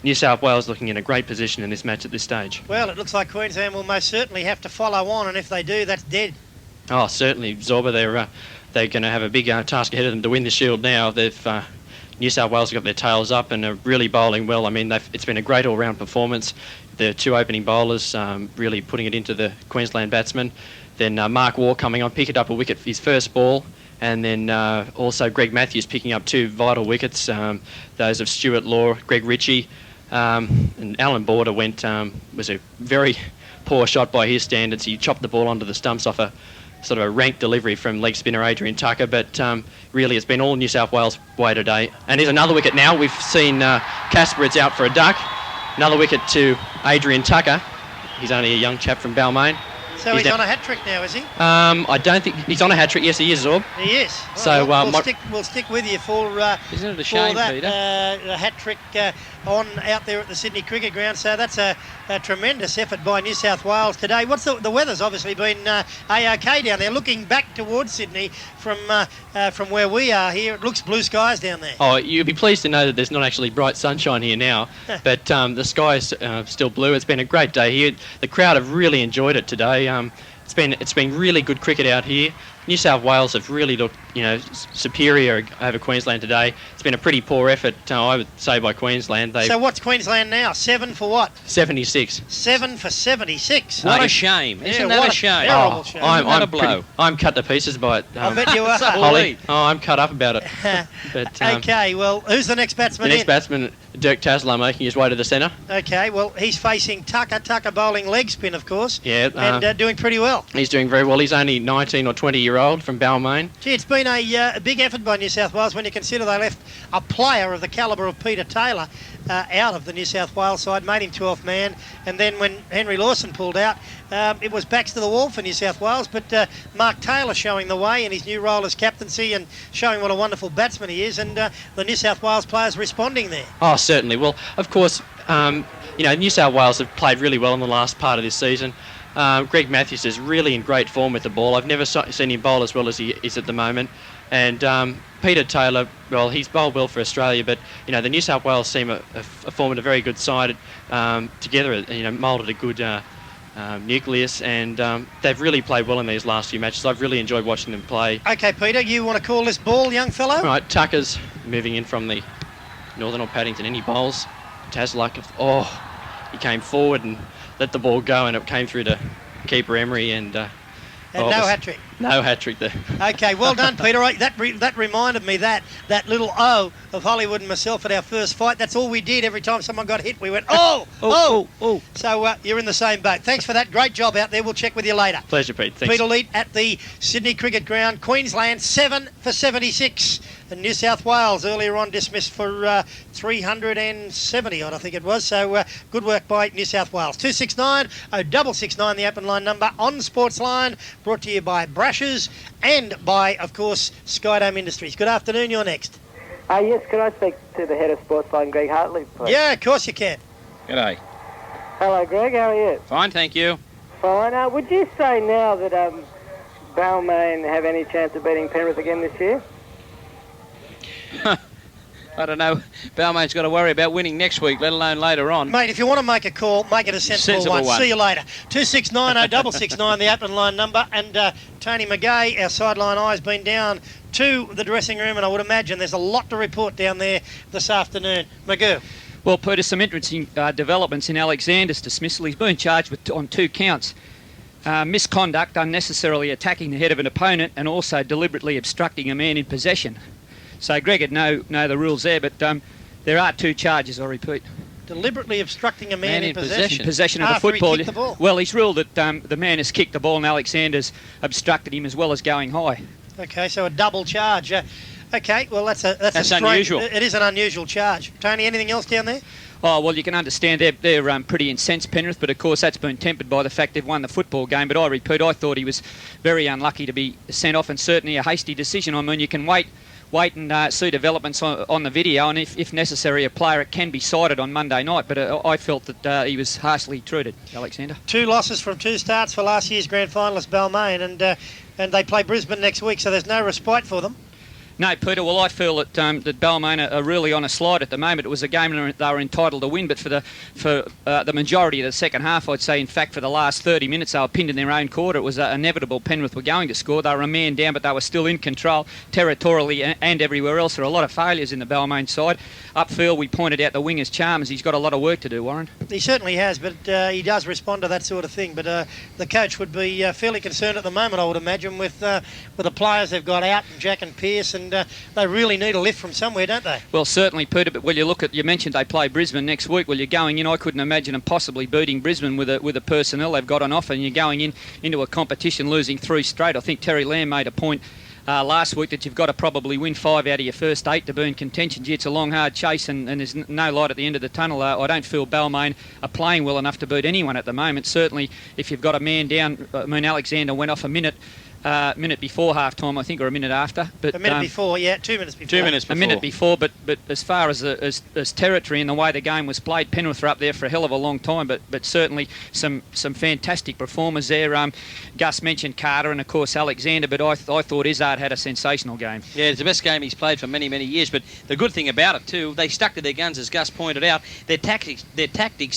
New South Wales looking in a great position in this match at this stage. Well, it looks like Queensland will most certainly have to follow on, and if they do, that's dead. Oh, certainly, Zorba. They're going to have a big task ahead of them to win the Shield now. New South Wales have got their tails up and are really bowling well. I mean, it's been a great all-round performance. The two opening bowlers really putting it into the Queensland batsmen. Then Mark Waugh coming on, picked up a wicket for his first ball. And then also Greg Matthews picking up 2 vital wickets, those of Stuart Law, Greg Ritchie. And Alan Border was a very poor shot by his standards. He chopped the ball onto the stumps off a sort of a rank delivery from leg spinner Adrian Tucker. But really, it's been all New South Wales way today. And there's another wicket now. We've seen Kasparowicz out for a duck. Another wicket to Adrian Tucker. He's only a young chap from Balmain. So he's on a hat-trick now, is he? I don't think he's on a hat-trick. Yes, he is, Zorb. He is. Well, So we'll stick with you for Isn't it a shame, that Peter? hat-trick out there at the Sydney Cricket Ground. So that's a tremendous effort by New South Wales today. What's the weather's obviously been A-OK down there. Looking back towards Sydney from where we are here, it looks blue skies down there. Oh, you'll be pleased to know that there's not actually bright sunshine here now, but the sky's still blue. It's been a great day here. The crowd have really enjoyed it today. It's been really good cricket out here. New South Wales have really looked, superior over Queensland today. It's been a pretty poor effort, I would say, by Queensland. So what's Queensland now? 7 for what? 76. 7 for 76. What a shame. Isn't that a shame? Terrible shame. I'm cut to pieces by it. I bet you are. Holly. Oh, I'm cut up about it. But, okay, well, who's the next batsman The next batsman, Dirk Tasler, making his way to the centre. Okay, well, he's facing Tucker. Tucker bowling leg spin, of course. Yeah. And doing pretty well. He's doing very well. He's only 19 or 20-year-old from Balmain. Gee, it's been a big effort by New South Wales when you consider they left a player of the calibre of Peter Taylor out of the New South Wales side, made him 12th man, and then when Henry Lawson pulled out, it was backs to the wall for New South Wales, but Mark Taylor showing the way in his new role as captaincy and showing what a wonderful batsman he is, and the New South Wales players responding there. Oh, certainly. Well, of course, New South Wales have played really well in the last part of this season. Greg Matthews is really in great form with the ball. I've never seen him bowl as well as he is at the moment. And Peter Taylor, well, he's bowled well for Australia, but, the New South Wales team have formed a very good side together, moulded a good nucleus, and they've really played well in these last few matches. I've really enjoyed watching them play. Okay, Peter, you want to call this ball, young fellow? Right, Tucker's moving in from the Northern or Paddington, and he bowls. Taslak, he came forward and let the ball go, and it came through to keeper Emery, and no hat-trick. No hat-trick there. Okay, well done, Peter. That reminded me that little O of Hollywood and myself at our first fight. That's all we did. Every time someone got hit, we went, oh. So you're in the same boat. Thanks for that. Great job out there. We'll check with you later. Pleasure, Pete. Thanks. Peter Leet at the Sydney Cricket Ground. Queensland 7 for 76. And New South Wales earlier on dismissed for 370 odd, I think it was. So good work by New South Wales. 269 0669, the open line number on Sports Line, brought to you by Brashes and by, of course, Skydome Industries. Good afternoon. You're next. Yes, can I speak to the head of Sports Line, Greg Hartley, please? Yeah, of course you can. G'day. Hello, Greg. How are you? Fine, thank you. Fine. Would you say now that Balmain have any chance of beating Penrith again this year? I don't know. Balmain's got to worry about winning next week, let alone later on. Mate, if you want to make a call, make it a sensible one. See you later. 269 0669, the open line number. And Tony McGay, our sideline eye, has been down to the dressing room, and I would imagine there's a lot to report down there this afternoon. Magoo. Well, Peter, some interesting developments in Alexander's dismissal. He's been charged on 2 counts. Misconduct, unnecessarily attacking the head of an opponent, and also deliberately obstructing a man in possession. So Greg would know the rules there, but there are 2 charges, I repeat. Deliberately obstructing a man in possession? Possession of the football. He kicked the ball. Well, he's ruled that the man has kicked the ball and Alexander's obstructed him as well as going high. Okay, so a double charge. Okay, well, that's unusual. It is an unusual charge. Tony, anything else down there? Oh, well, you can understand they're pretty incensed, Penrith, but of course that's been tempered by the fact they've won the football game. But I repeat, I thought he was very unlucky to be sent off, and certainly a hasty decision. I mean, you can wait and see developments on the video, and if necessary, a player it can be cited on Monday night. But I felt that he was harshly treated, Alexander. 2 losses from 2 starts for last year's grand finalist Balmain, and they play Brisbane next week, so there's no respite for them. No, Peter, well, I feel that Balmain are really on a slide at the moment. It was a game they were entitled to win, but for the majority of the second half, I'd say, in fact, for the last 30 minutes, they were pinned in their own quarter. It was inevitable Penrith were going to score. They were a man down, but they were still in control territorially and everywhere else. There are a lot of failures in the Balmain side. Upfield, we pointed out the winger's Chalmers. He's got a lot of work to do, Warren. He certainly has, but he does respond to that sort of thing. But the coach would be fairly concerned at the moment, I would imagine, with the players they've got out, Jack and Pearce, and they really need a lift from somewhere, don't they? Well, certainly, Peter, but you mentioned they play Brisbane next week. Well, you're going in, I couldn't imagine them possibly beating Brisbane with the personnel they've got on offer, and you're going into a competition losing 3 straight. I think Terry Lamb made a point last week that you've got to probably win 5 out of your first 8 to be in contention. Gee, it's a long, hard chase, and there's no light at the end of the tunnel. I don't feel Balmain are playing well enough to beat anyone at the moment. Certainly, if you've got a man down, I mean, Alexander went off a minute before half-time, I think, or a minute after. But a minute before, yeah, 2 minutes before. 2 minutes before. A minute before, but as far as territory and the way the game was played, Penrith were up there for a hell of a long time, but certainly some fantastic performers there. Gus mentioned Carter and, of course, Alexander, but I thought Izzard had a sensational game. Yeah, it's the best game he's played for many, many years, but the good thing about it, too, they stuck to their guns, as Gus pointed out. Their tactics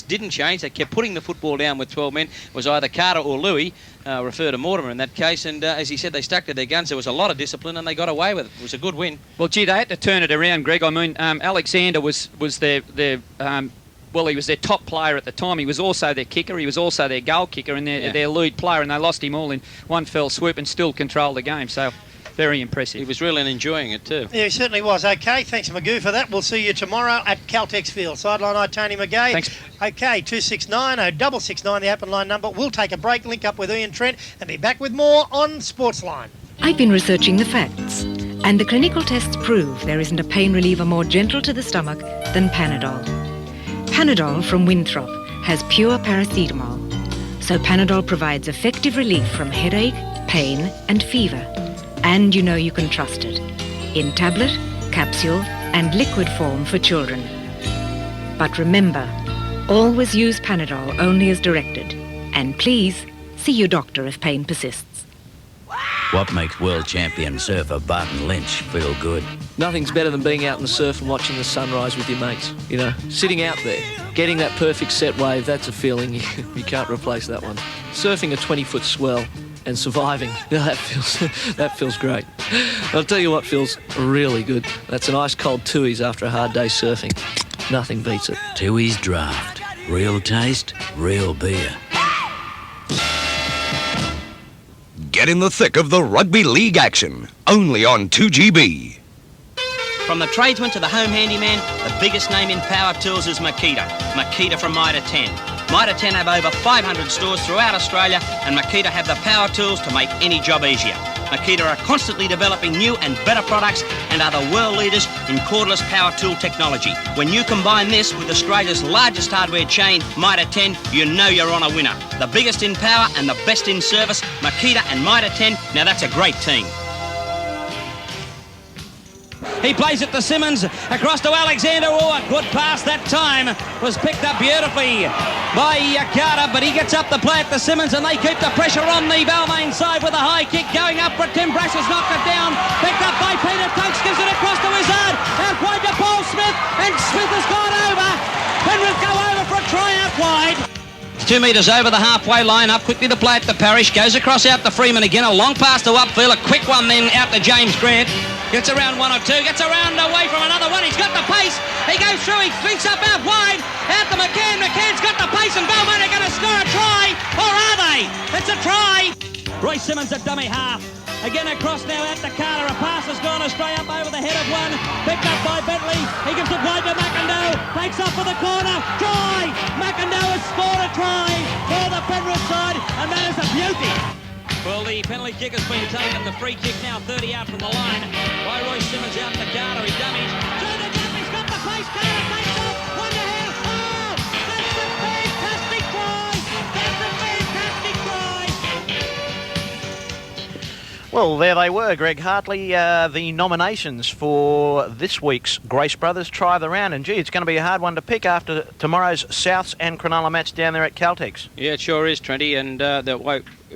didn't change. They kept putting the football down with 12 men. It was either Carter or Louis. Refer to Mortimer in that case, and as he said, they stuck to their guns. There was a lot of discipline, and they got away with it. It was a good win. Well, gee, they had to turn it around, Greg. I mean, Alexander was their he was their top player at the time. He was also their kicker. He was also their goal kicker and their lead player, and they lost him all in one fell swoop and still controlled the game. So, very impressive. He was really enjoying it too. Yeah, he certainly was. Okay, thanks, Magoo, for that. We'll see you tomorrow at Caltex Field. Sideline I, Tony McGay. Thanks. Okay, 269-0669, the open line number. We'll take a break, link up with Ian Trent, and be back with more on Sportsline. I've been researching the facts, and the clinical tests prove there isn't a pain reliever more gentle to the stomach than Panadol. Panadol from Winthrop has pure paracetamol, so Panadol provides effective relief from headache, pain, and fever. And you know you can trust it, in tablet, capsule, and liquid form for children. But remember, always use Panadol only as directed, and please see your doctor if pain persists. What makes world champion surfer Barton Lynch feel good? Nothing's better than being out in the surf and watching the sunrise with your mates. You know, sitting out there, getting that perfect set wave, that's a feeling you can't replace that one. Surfing a 20-foot swell and surviving, that feels great. I'll tell you what feels really good. That's an ice-cold Tooheys after a hard day surfing. Nothing beats it. Tooheys Draft. Real taste, real beer. Get in the thick of the rugby league action, only on 2GB. From the tradesman to the home handyman, the biggest name in power tools is Makita. Makita from Mitre 10. Mitre 10 have over 500 stores throughout Australia, and Makita have the power tools to make any job easier. Makita are constantly developing new and better products and are the world leaders in cordless power tool technology. When you combine this with Australia's largest hardware chain, Mitre 10, you know you're on a winner. The biggest in power and the best in service, Makita and Mitre 10, now that's a great team. He plays it to Simmons, across to Alexander. Oh, a good pass that time. Was picked up beautifully by Carter, but he gets up the play at the Simmons, and they keep the pressure on the Balmain side with a high kick going up for Tim Brash has knocked it down. Picked up by Peter Tukes, gives it across to Izzard. Out wide to Paul Smith, and Smith has gone over. Penrith go over for a try out wide. 2 metres over the halfway line, up quickly to play at the Parish, goes across out to Freeman again, a long pass to upfield, a quick one then out to James Grant, gets around one or two, gets around away from another one, he's got the pace, he goes through, he flinks up out wide, out to McCann, McCann's got the pace, and Balmain are going to score a try, or are they? It's a try! Royce Simmons at dummy half. Again across now out to Carter. A pass has gone astray up over the head of one. Picked up by Bentley. He gives it wide to McIndoe. Takes off for the corner. Try! McIndoe has scored a try for the Penrith side, and that is a beauty. Well, the penalty kick has been taken. The free kick now 30 out from the line by Royce Simmons out to Carter. He dummies. Through the gap, he's got the pace. Carter takes off. One to hand. Oh, that's a fantastic try. That's a fantastic try. Well, there they were, Greg Hartley, the nominations for this week's Grace Brothers Try of the Round. And, gee, it's going to be a hard one to pick after tomorrow's Souths and Cronulla match down there at Caltex. Yeah, it sure is, Trenty, and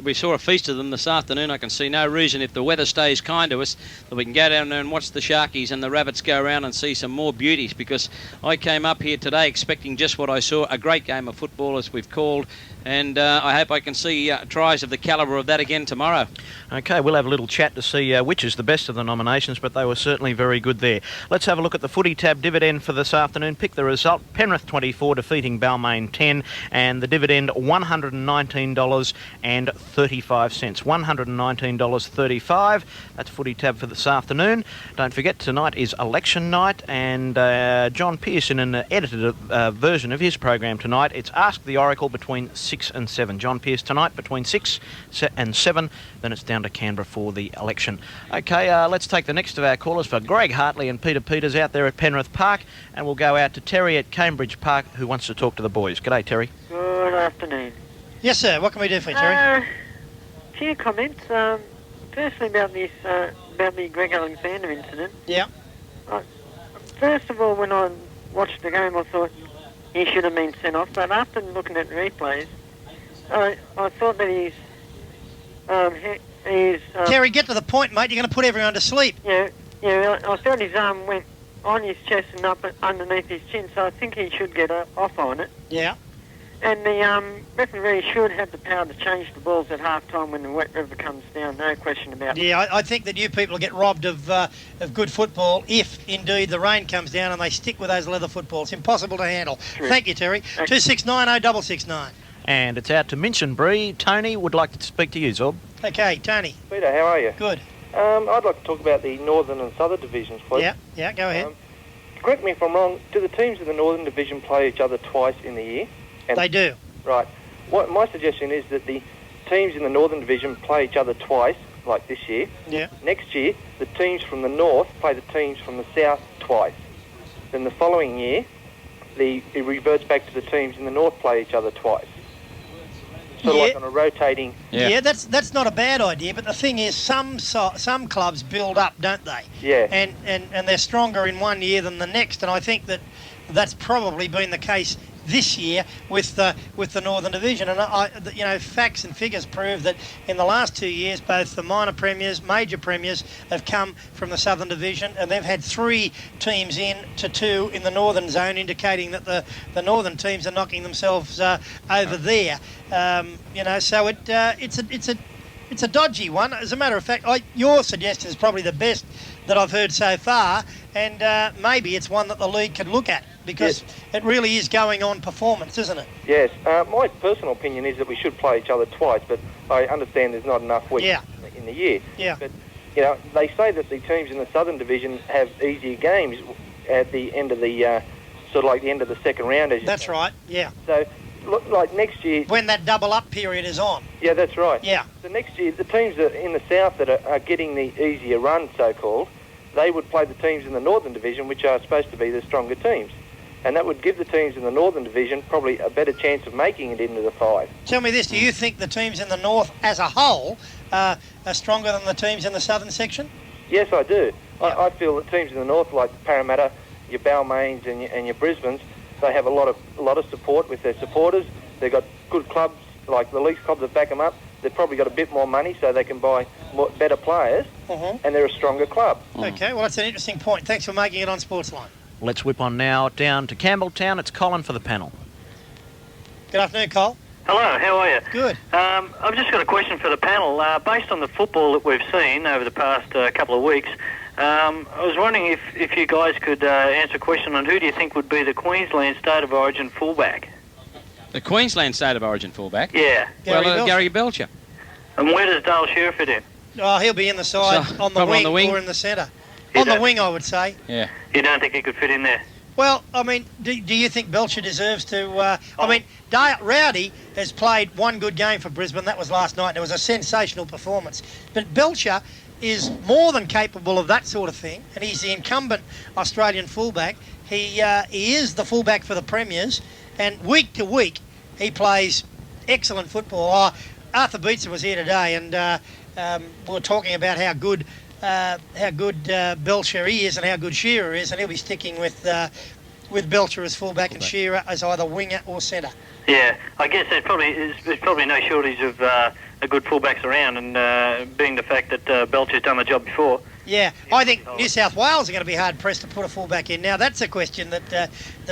we saw a feast of them this afternoon. I can see no reason, if the weather stays kind to us, that we can go down there and watch the Sharkies and the Rabbits go around and see some more beauties, because I came up here today expecting just what I saw, a great game of football, as we've called, and I hope I can see tries of the calibre of that again tomorrow. OK, we'll have a little chat to see which is the best of the nominations, but they were certainly very good there. Let's have a look at the Footy Tab dividend for this afternoon. Pick the result. Penrith 24 defeating Balmain 10, and the dividend $119.35. $119.35. That's Footy Tab for this afternoon. Don't forget, tonight is election night, and John Pearce, in an edited version of his program tonight, it's Ask the Oracle between 6 and 7. John Pearce tonight between 6 and 7. Then it's down to Canberra for the election. OK, let's take the next of our callers for Greg Hartley and Peter Peters out there at Penrith Park, and we'll go out to Terry at Cambridge Park, who wants to talk to the boys. G'day, Terry. Good afternoon. Yes, sir. What can we do for you, Terry? Few comments. Firstly, about this, about the Greg Alexander incident. Yeah. First of all, when I watched the game, I thought he should have been sent off. But after looking at replays, I thought that he's Terry, get to the point, mate. You're going to put everyone to sleep. Yeah. I thought his arm went on his chest and up underneath his chin, so I think he should get off on it. Yeah. And the referee should have the power to change the balls at half-time when the wet river comes down, no question about it. Yeah, I think that you people get robbed of good football if, indeed, the rain comes down and they stick with those leather footballs. Impossible to handle. True. Thank you, Terry. 2690-669. And it's out to Minchinbury. Tony would like to speak to you, Zorb. Okay, Tony. Peter, how are you? Good. I'd like to talk about the Northern and Southern Divisions, please. Yeah, go ahead. Correct me if I'm wrong, do the teams in the Northern Division play each other twice in the year? They do. Right. What my suggestion is that the teams in the Northern Division play each other twice, like this year. Yeah. Next year, the teams from the North play the teams from the South twice. Then the following year, it reverts back to the teams in the North play each other twice. Sort of like on a rotating... Yeah, that's not a bad idea, but the thing is, some clubs build up, don't they? Yeah. And they're stronger in one year than the next, and I think that's probably been the case this year with the Northern Division. And facts and figures prove that in the last 2 years, both the minor premiers, major premiers, have come from the Southern Division, and they've had 3 teams in to 2 in the Northern Zone, indicating that the Northern teams are knocking themselves over there. So it's a dodgy one. As a matter of fact, your suggestion is probably the best that I've heard so far, and maybe it's one that the league could look at, because it really is going on performance, isn't it? Yes. My personal opinion is that we should play each other twice, but I understand there's not enough weeks in the year. Yeah. But, they say that the teams in the Southern Division have easier games at the end of the, sort of like the end of the second round. That's right, yeah. So, look, like next year... When that double-up period is on. Yeah, that's right. Yeah. So next year, the teams in the South that are getting the easier run, so-called, they would play the teams in the Northern Division, which are supposed to be the stronger teams. And that would give the teams in the Northern Division probably a better chance of making it into the 5. Tell me this, do you think the teams in the North as a whole are stronger than the teams in the Southern section? Yes, I do. Yeah. I feel that teams in the North, like the Parramatta, your Balmains and your Brisbanes, they have a lot of support with their supporters. They've got good clubs, like the league clubs that back them up. They've probably got a bit more money, so they can buy better players, and they're a stronger club. Okay, well, that's an interesting point. Thanks for making it on Sportsline. Let's whip on now down to Campbelltown. It's Colin for the panel. Good afternoon, Col. Hello, how are you? Good. I've just got a question for the panel. Based on the football that we've seen over the past couple of weeks, I was wondering if you guys could answer a question on who do you think would be the Queensland State of Origin fullback? The Queensland State of Origin fullback? Yeah. Gary Belcher. And where does Dale Shearer fit in? Oh, he'll be in the side, on the wing or in the centre. On the wing, I would say. Yeah. You don't think he could fit in there? Well, I mean, do you think Belcher deserves to... I mean, Rowdy has played one good game for Brisbane. That was last night. It was a sensational performance. But Belcher is more than capable of that sort of thing, and he's the incumbent Australian fullback. He is the fullback for the Premiers, and week to week he plays excellent football. Arthur Beetson was here today, and we were talking about how good Belcher is and how good Shearer is, and he'll be sticking with Belcher as fullback and Shearer as either winger or centre. Yeah, I guess there's probably no shortage of good fullbacks around, and being the fact that Belcher's done the job before. Yeah, I think New South Wales are going to be hard pressed to put a fullback in. Now that's a question that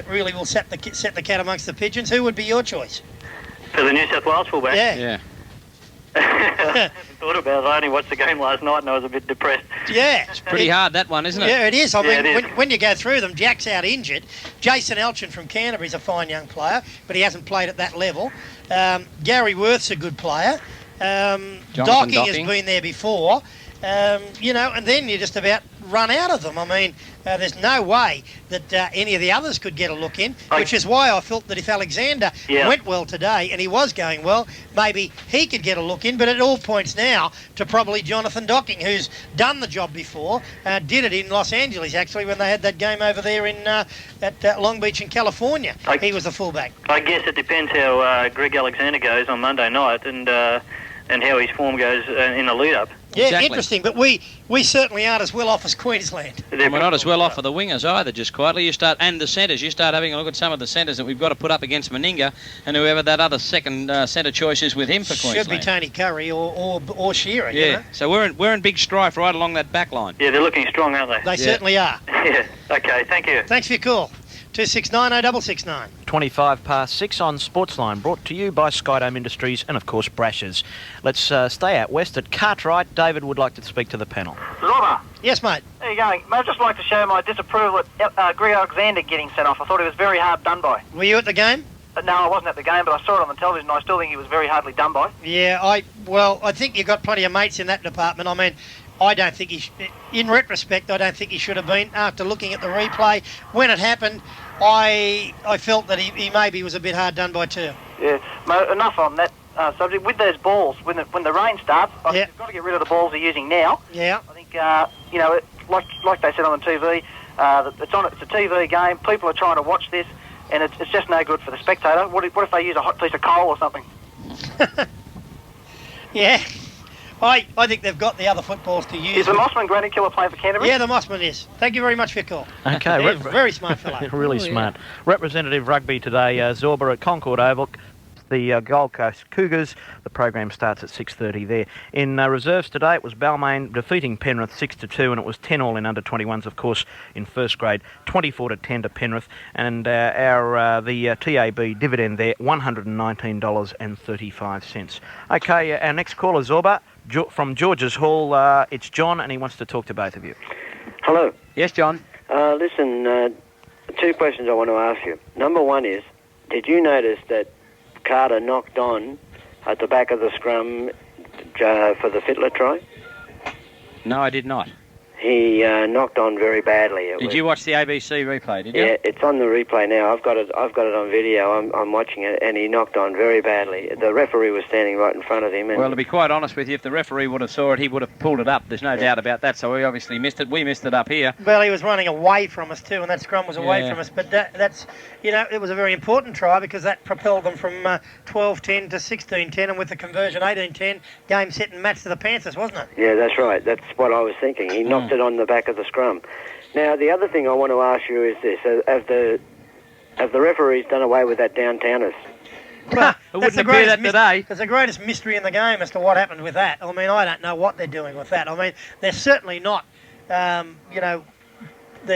really will set the cat amongst the pigeons. Who would be your choice for the New South Wales fullback? Yeah. I haven't thought about it. I only watched the game last night and I was a bit depressed. Yeah. It's pretty hard, that one, isn't it? Yeah, it is. I mean, it is. When you go through them, Jack's out injured. Jason Elchin from Canterbury's a fine young player, but he hasn't played at that level. Gary Worth's a good player. Docking has been there before. And then you just about run out of them. I mean, there's no way that any of the others could get a look in, which is why I felt that if Alexander went well today, and he was going well, maybe he could get a look in, but it all points now to probably Jonathan Docking, who's done the job before, did it in Los Angeles, actually, when they had that game over there at Long Beach in California. He was the fullback. I guess it depends how Greg Alexander goes on Monday night and how his form goes in the lead-up. Yeah, Exactly. Interesting, but we certainly aren't as well off as Queensland. And we're not as well off for the wingers either, just quietly. And the centres. You start having a look at some of the centres that we've got to put up against Meninga and whoever that other second centre choice is with him for Queensland. Should be Tony Curry or Shearer, Yeah, you know? so we're in big strife right along that back line. Yeah, they're looking strong, aren't they? They certainly are. Yeah, okay, thank you. Thanks for your call. 2690669. 25 past 6 on Sportsline, brought to you by Skydome Industries and, of course, Brashers. Let's stay out west at Cartwright. David would like to speak to the panel. Zorba. Yes, mate. There you go. Mate, I'd just like to show my disapproval at Greg Alexander getting sent off. I thought he was very hard done by. Were you at the game? No, I wasn't at the game, but I saw it on the television. I still think he was very hardly done by. Yeah, I think you've got plenty of mates in that department. I mean, I don't think in retrospect, I don't think he should have been. After looking at the replay, when it happened, I felt that he maybe was a bit hard done by too. Yeah, mate, enough on that subject. With those balls, when the rain starts, I think you've got to get rid of the balls they're using now. Yeah. I think, like they said on the TV, it's a TV game. People are trying to watch this, and it's just no good for the spectator. What if they use a hot piece of coal or something? Yeah. I think they've got the other footballs to use. Is the Mossman Granite Killer playing for Canterbury? Yeah, the Mossman is. Thank you very much for your call. Okay. Very smart fellow. Really smart. Representative rugby today, Zorba at Concord Oval. The Gold Coast Cougars. The program starts at 6:30 there. In reserves today, it was Balmain defeating Penrith 6-2, and it was 10-all in under-21s, of course, in first grade, 24-10 to Penrith, and the TAB dividend there, $119.35. Okay, our next caller, Zorba, from George's Hall. It's John, and he wants to talk to both of you. Hello. Yes, John. Listen, two questions I want to ask you. Number one is, did you notice that Carter knocked on at the back of the scrum for the Fittler try? No, I did not. He knocked on very badly. Did you watch the ABC replay, did you? Yeah, it's on the replay now. I've got it on video. I'm watching it, and he knocked on very badly. The referee was standing right in front of him. And well, to be quite honest with you, if the referee would have saw it, he would have pulled it up. There's no doubt about that, so we obviously missed it. We missed it up here. Well, he was running away from us too, and that scrum was away from us. But that's, it was a very important try because that propelled them from 12-10 to 16-10, and with the conversion 18-10, game set and match to the Panthers, wasn't it? Yeah, that's right. That's what I was thinking. He knocked it on the back of the scrum. Now, the other thing I want to ask you is this: have the referees done away with that downtowners? Well, it wouldn't appear that today. It's the greatest mystery in the game as to what happened with that. I mean, I don't know what they're doing with that. I mean, they're certainly not, they're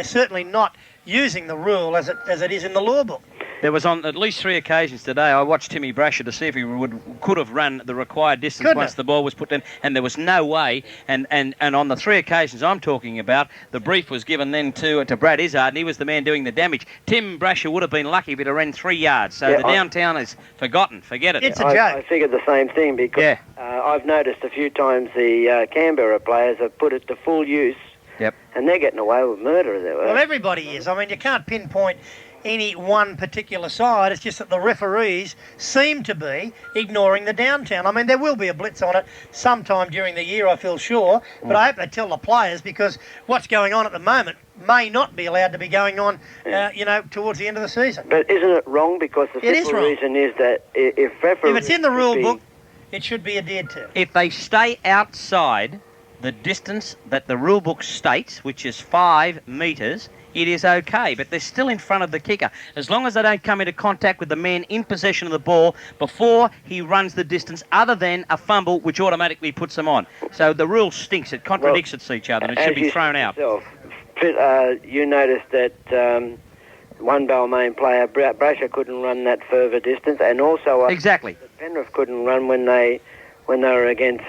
certainly not using the rule as it is in the law book. There was on at least 3 occasions today. I watched Timmy Brasher to see if he could have run the required distance once the ball was put in, and there was no way. And on the 3 occasions I'm talking about, the brief was given then to Brad Izzard, and he was the man doing the damage. Tim Brasher would have been lucky if he'd have ran 3 yards. So the downtown is forgotten. Forget it. It's a joke. I figured the same thing because I've noticed a few times the Canberra players have put it to full use Yep. And they're getting away with murder there. Well, everybody is. I mean, you can't pinpoint any one particular side. It's just that the referees seem to be ignoring the downtown. I mean, there will be a blitz on it sometime during the year, I feel sure, but I hope they tell the players, because what's going on at the moment may not be allowed to be going on, towards the end of the season. But isn't it wrong? Because the simple reason is that if referees... If it's in the rule book, it should be adhered to. If they stay outside the distance that the rule book states, which is 5 metres, it is okay, but they're still in front of the kicker. As long as they don't come into contact with the man in possession of the ball before he runs the distance, other than a fumble, which automatically puts them on. So the rule stinks. It contradicts each other, and it should be thrown out. You noticed that one Balmain player, Brasher, couldn't run that further distance, and also exactly Penrith couldn't run when they were against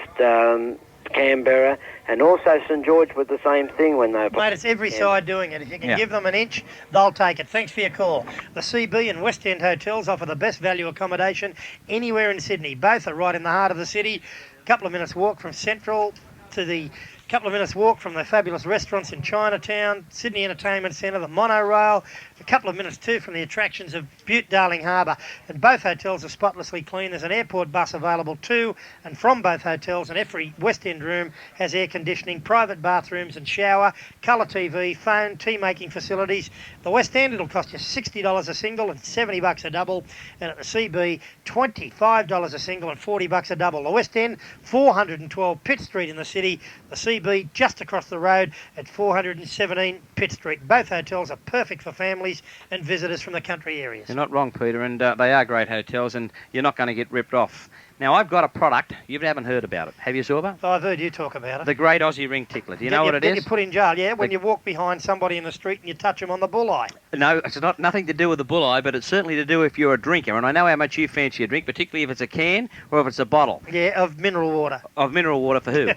Canberra. And also St George was the same thing when they were... Mate, it's every side doing it. If you can give them an inch, they'll take it. Thanks for your call. The CB and West End hotels offer the best value accommodation anywhere in Sydney. Both are right in the heart of the city. A couple of minutes walk from Central to the... couple of minutes walk from the fabulous restaurants in Chinatown, Sydney Entertainment Centre, the monorail, a couple of minutes too from the attractions of Butte Darling Harbour. And both hotels are spotlessly clean. There's an airport bus available to and from both hotels, and every West End room has air conditioning, private bathrooms and shower, colour TV, phone, tea making facilities. The West End, it'll cost you $60 a single and $70 a double, and at the CB, $25 a single and $40 a double. The West End, 412 Pitt Street in the city. The CB just across the road at 417 Pitt Street. Both hotels are perfect for families and visitors from the country areas. You're not wrong, Peter, and they are great hotels, and you're not going to get ripped off. Now, I've got a product. You haven't heard about it. Have you, Zorba? I've heard you talk about it. The Great Aussie Ring Tickler. Do you know what it is? You put in jail, yeah, when you walk behind somebody in the street and you touch them on the bullseye. No, it's nothing to do with the bullseye, but it's certainly to do if you're a drinker. And I know how much you fancy a drink, particularly if it's a can or if it's a bottle. Yeah, of mineral water. Of mineral water for who?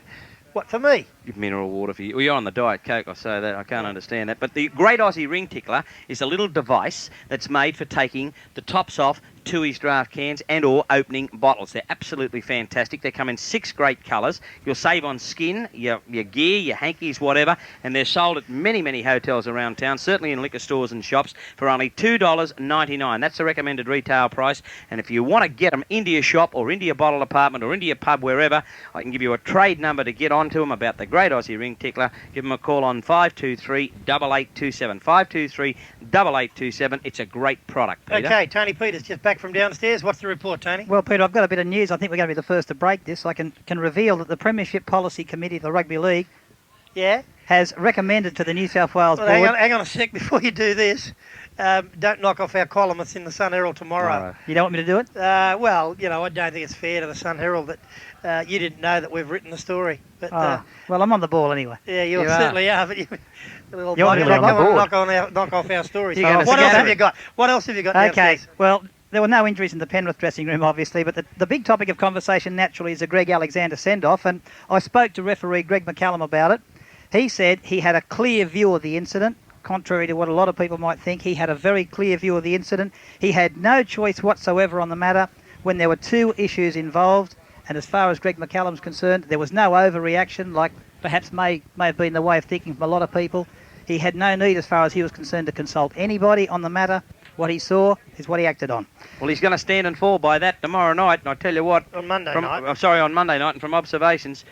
What, for me? Mineral water for you. Well, you're on the Diet Coke, I say that. I can't understand that. But the Great Aussie Ring Tickler is a little device that's made for taking the tops off Tooheys draft cans and or opening bottles. They're absolutely fantastic. They come in 6 great colours. You'll save on skin, your gear, your hankies, whatever, and they're sold at many, many hotels around town, certainly in liquor stores and shops, for only $2.99. That's the recommended retail price, and if you want to get them into your shop or into your bottle department or into your pub, wherever, I can give you a trade number to get onto them about the Great Aussie Ring Tickler. Give them a call on 523-8827. 523-8827. It's a great product, Peter. Okay, Tony Peters just back from downstairs. What's the report, Tony? Well, Peter, I've got a bit of news. I think we're going to be the first to break this. I can reveal that the Premiership Policy Committee of the Rugby League has recommended to the New South Wales Board... Hang on a sec before you do this. Don't knock off our columnists in the Sun Herald tomorrow. You don't want me to do it? Well, I don't think it's fair to the Sun Herald that you didn't know that we've written the story. But, well, I'm on the ball anyway. Yeah, you certainly are. But knock off our stories. What else have you got? What else have you got downstairs? Okay, well, there were no injuries in the Penrith dressing room, obviously, but the big topic of conversation naturally is the Greg Alexander send-off, and I spoke to referee Greg McCallum about it. He said he had a clear view of the incident. Contrary to what a lot of people might think, he had a very clear view of the incident. He had no choice whatsoever on the matter when there were 2 issues involved, and as far as Greg McCallum's concerned, there was no overreaction, like perhaps may have been the way of thinking from a lot of people. He had no need, as far as he was concerned, to consult anybody on the matter. What he saw is what he acted on. Well, he's going to stand and fall by that tomorrow night, and I tell you what... On Monday night. On Monday night, and from observations...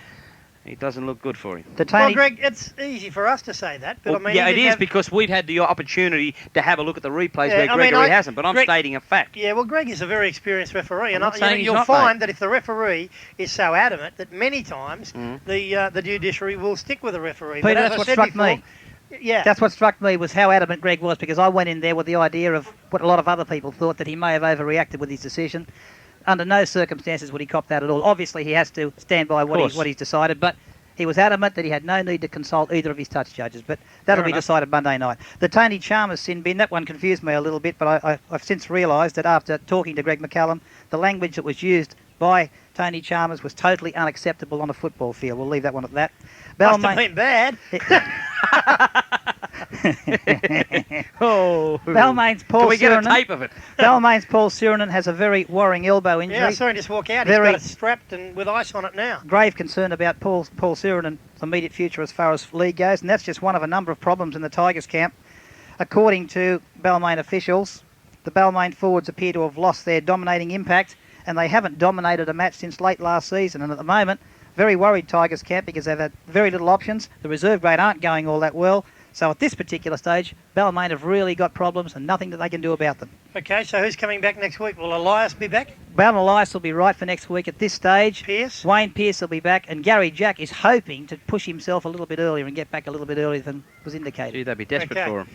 It doesn't look good for him. Well, Greg, it's easy for us to say that, but well, it is because we've had the opportunity to have a look at the replays where Gregory hasn't, but I'm stating a fact. Yeah, well, Greg is a very experienced referee, and you'll find that if the referee is so adamant that many times the judiciary will stick with the referee. Peter, that's what struck me. Yeah. That's what struck me was how adamant Greg was, because I went in there with the idea of what a lot of other people thought, that he may have overreacted with his decision. Under no circumstances would he cop that at all. Obviously, he has to stand by what he's decided, but he was adamant that he had no need to consult either of his touch judges, but that'll be decided Monday night. The Tony Chalmers sin bin, that one confused me a little bit, but I've since realised that after talking to Greg McCallum, the language that was used by Tony Chalmers was totally unacceptable on a football field. We'll leave that one at that. Must have been bad. Balmain's Paul Can we get a tape of it? Balmain's Paul Suranen has a very worrying elbow injury. Yeah, I saw him just walk out. He's got it strapped and with ice on it now. Grave concern about Paul Suranen immediate future as far as league goes, and that's just one of a number of problems in the Tigers camp. According to Balmain officials, the Balmain forwards appear to have lost their dominating impact, and they haven't dominated a match since late last season. And at the moment, very worried Tigers camp because they've had very little options. The reserve grade aren't going all that well. So at this particular stage, Balmain have really got problems and nothing that they can do about them. Okay, so who's coming back next week? Will Elias be back? Bowden Elias will be right for next week at this stage. Pearce? Wayne Pearce will be back, and Gary Jack is hoping to push himself a little bit earlier and get back a little bit earlier than was indicated. Gee, they'd be desperate for him.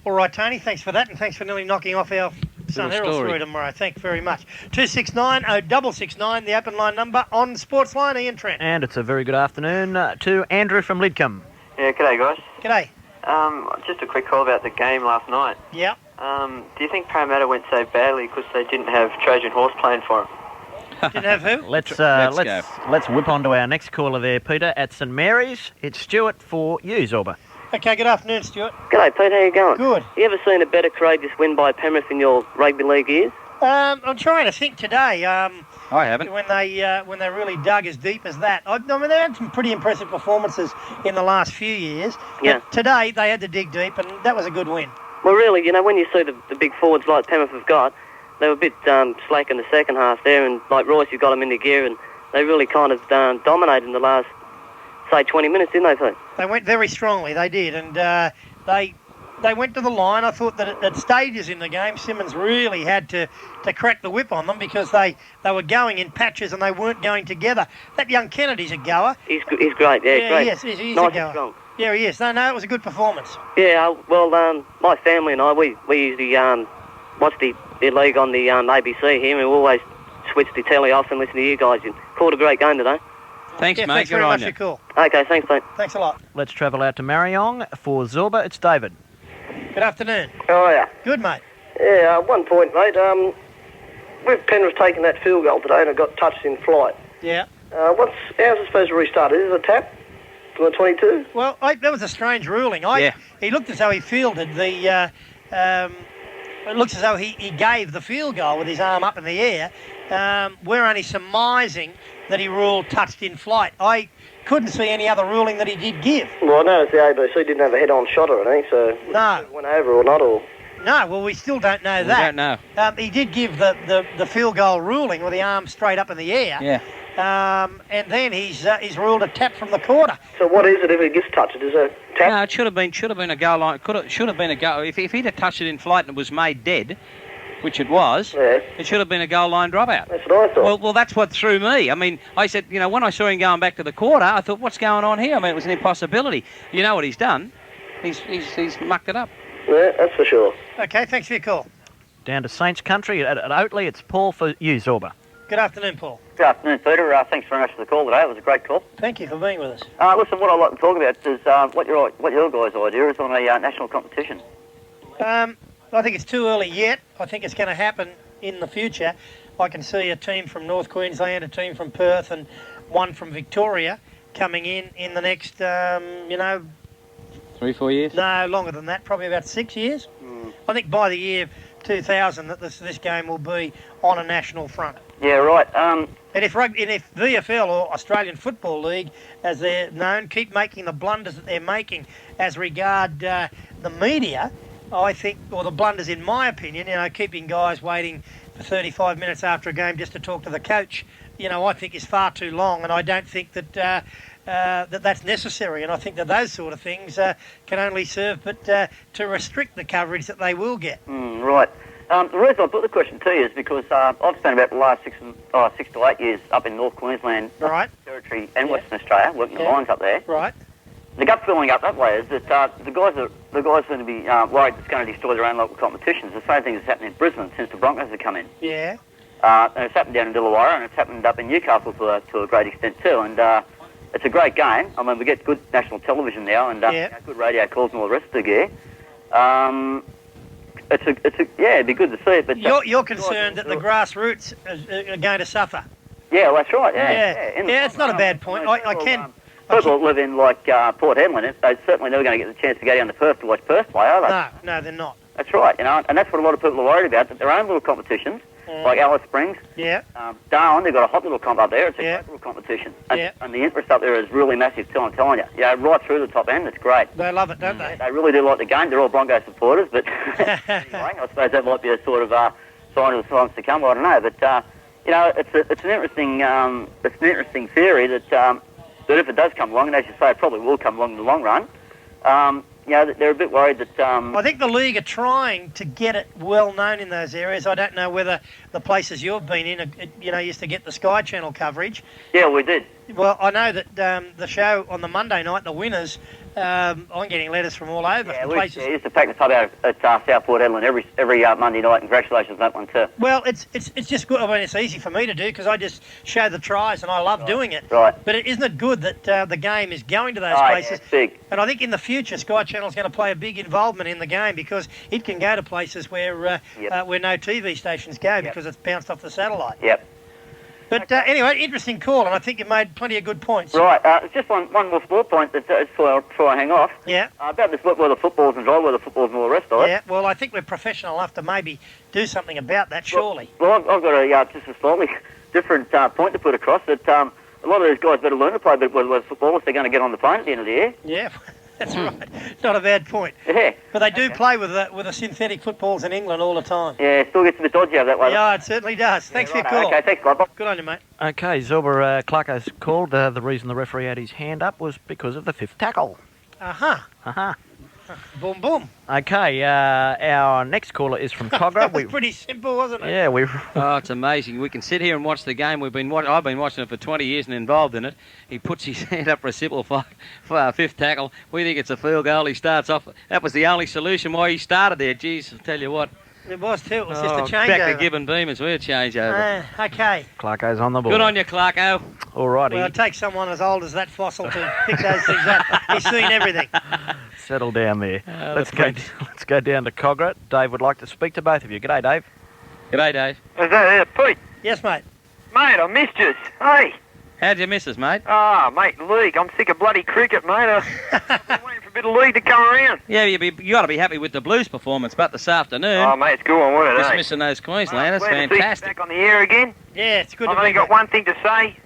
All right, Tony, thanks for that, and thanks for nearly knocking off our Sun Herald story tomorrow. Thank you very much. 269 0669, the open line number on Sports Line. Ian Trent. And it's a very good afternoon to Andrew from Lidcombe. Yeah, g'day, guys. G'day. Just a quick call about the game last night. Yeah. Do you think Parramatta went so badly because they didn't have Trojan Horse playing for them? Didn't have who? Let's whip on to our next caller there, Peter, at St Mary's. It's Stuart for you, Zorba. Okay, good afternoon, Stuart. G'day, Pete. How you going? Good. You ever seen a better courageous win by Penrith in your rugby league years? I'm trying to think today. I haven't. When they really dug as deep as that. I mean, they had some pretty impressive performances in the last few years. Yeah. But today they had to dig deep, and that was a good win. Well, really, when you see the big forwards like Penrith have got, they were a bit slack in the second half there, and like Royce, you got them into gear, and they really kind of dominated in the last, say, 20 minutes, didn't they, Pete? They went very strongly, they did, and they went to the line. I thought that at stages in the game, Simmons really had to crack the whip on them because they were going in patches and they weren't going together. That young Kennedy's a goer. He's great, yeah, great. Yes, he's nice a goer. And strong. Yeah, he is. No, it was a good performance. Yeah, well, my family and I, we usually watch the league on the ABC here, and we always switch the telly off and listen to you guys. You called a great game today. Thanks, mate. Thanks very much for your call. Okay, thanks, mate. Thanks a lot. Let's travel out to Mariong for Zorba. It's David. Good afternoon. How are you? Good, mate. Yeah, 1 point, mate. With Penrith taking that field goal today and it got touched in flight. Yeah. How's it supposed to restart? Is it a tap from the 22? Well, that was a strange ruling. He looked as though he fielded the... it looks as though he gave the field goal with his arm up in the air. We're only surmising that he ruled touched in flight. I couldn't see any other ruling that he did give. Well, I noticed the ABC didn't have a head-on shot or anything, so... No. Went over or not, or... No, well, we still don't know that. We don't know. He did give the field goal ruling with the arm straight up in the air. Yeah. And then he's ruled a tap from the quarter. So what is it if it gets touched? Is it a tap? No, it should have been a goal line. Should have been a goal. If he'd have touched it in flight and it was made dead, which it was, it should have been a goal line dropout. That's what I thought. Well, that's what threw me. I mean, I said, when I saw him going back to the quarter, I thought, what's going on here? I mean, it was an impossibility. You know what he's done? He's mucked it up. Yeah, that's for sure. Okay, thanks for your call. Down to Saints Country at Oatley. It's Paul for you, Zorba. Good afternoon, Paul. Good afternoon, Peter. Thanks very much for the call today. It was a great call. Thank you for being with us. Listen, what I'd like to talk about is what your guys' idea is on a national competition. I think it's too early yet. I think it's going to happen in the future. I can see a team from North Queensland, a team from Perth, and one from Victoria coming in the next, 3-4 years? No, longer than that, probably about 6 years. I think by the year 2000 that this game will be on a national front. Yeah, right. And if VFL or Australian Football League, as they're known, keep making the blunders that they're making as regard the media, I think, or the blunders in my opinion, keeping guys waiting for 35 minutes after a game just to talk to the coach, I think is far too long, and I don't think that that's necessary, and I think that those sort of things can only serve but to restrict the coverage that they will get. Right. The reason I put the question to you is because I've spent about the last 6 to 8 years up in North Queensland, Territory and Western Australia, working the lines up there. Right. The gut feeling up that way is that the guys are going to be worried it's going to destroy their own local competitions. The same thing has happened in Brisbane since the Broncos have come in. Yeah. And it's happened down in Illawarra, and it's happened up in Newcastle to a great extent too. And it's a great game. I mean, we get good national television now, and good radio calls and all the rest of the gear. It'd be good to see it. But you're concerned that the grassroots are going to suffer. Yeah, well, that's right. Yeah, it's not a bad point. People that live in Port Hedland, they're certainly never going to get the chance to go down to Perth to watch Perth play, are they? No, they're not. That's right, and that's what a lot of people are worried about, that their own little competitions, like Alice Springs. Yeah. Darwin, they've got a hot little comp up there. It's a great little competition. And the interest up there is really massive too, I'm telling you. Yeah, right through the top end, it's great. They love it, don't they? They really do like the game. They're all Broncos supporters, but anyway, I suppose that might be a sort of sign of the times to come. I don't know, but it's an interesting theory that if it does come along, and as you say, it probably will come along in the long run. They're a bit worried that... I think the league are trying to get it well known in those areas. I don't know whether the places you've been in, used to get the Sky Channel coverage. Yeah, we did. Well, I know that the show on the Monday night, the winners, I'm getting letters from all over. Yeah, we used to pack the pub out at Southport Edlin every Monday night. Congratulations on that one too. Well, it's just good. I mean, it's easy for me to do because I just show the tries and I love doing it. Right. But isn't it good that the game is going to those places? Yeah, it's big. And I think in the future, Sky Channel's going to play a big involvement in the game because it can go to places where no TV stations go because it's bounced off the satellite. Yep. But anyway, interesting call, and I think you made plenty of good points. Right. Just one more small point before I hang off. Yeah. About this where the football's and dry weather footballs and all the rest of it. Yeah. Well, I think we're professional enough to maybe do something about that, surely. Well, I've got just a slightly different point to put across. That a lot of these guys better learn to play a bit with football if they're going to get on the plane at the end of the year. Yeah. That's right. Not a bad point. Yeah. But they do play with the synthetic footballs in England all the time. Yeah, it still gets a bit dodgy over that way. Yeah, it certainly does. Thanks for your call. Okay, thanks, Bob. Good on you, mate. Okay, Zorba, Clarko's called. The reason the referee had his hand up was because of the fifth tackle. Uh-huh. Boom, boom. Okay, our next caller is from Cogra. That was pretty simple, wasn't it? Yeah, Oh, it's amazing. We can sit here and watch the game. I've been watching it for 20 years and involved in it. He puts his hand up for a simple for our fifth tackle. We think it's a field goal. He starts off. That was the only solution why he started there. Jeez, I'll tell you what. It was too. It was just a changeover. Back to Gibbon Beamers. We're a changeover. Okay. Clarko's on the ball. Good on you, Clarko. All righty. Well, it takes someone as old as that fossil to pick those things up. He's seen everything. Settle down there. Let's go down to Cogra. Dave would like to speak to both of you. G'day, Dave. G'day, Dave. Is that it, Pete? Yes, mate. Mate, I missed you. Hey. How'd you miss us, mate? Mate, league. I'm sick of bloody cricket, mate. I'm waiting for a bit of league to come around. Yeah, you got to be happy with the Blues performance, but this afternoon... Oh, mate, it's good one, wasn't it? Just missing those Queenslanders. Fantastic. Back on the air again. Yeah, it's good I've to be only got back. one thing to say.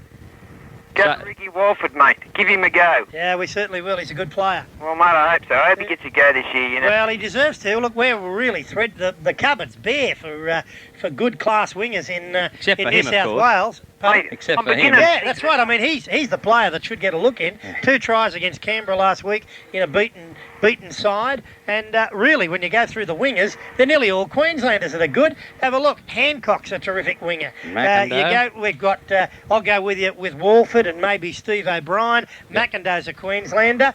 Go Ricky Walford, mate. Give him a go. Yeah, we certainly will. He's a good player. Well, mate, I hope so. I hope he gets a go this year, you know. Well, he deserves to. Look, we're really the cupboard's bare for good class wingers in New South Wales. Mate, except for him. Yeah, that's right. I mean, he's the player that should get a look in. 2 tries against Canberra last week in a beaten side. And really, when you go through the wingers, they're nearly all Queenslanders that are good. Have a look. Hancock's a terrific winger. We've got. I'll go with you with Walford and maybe Steve O'Brien. Yep. McIndoe's a Queenslander.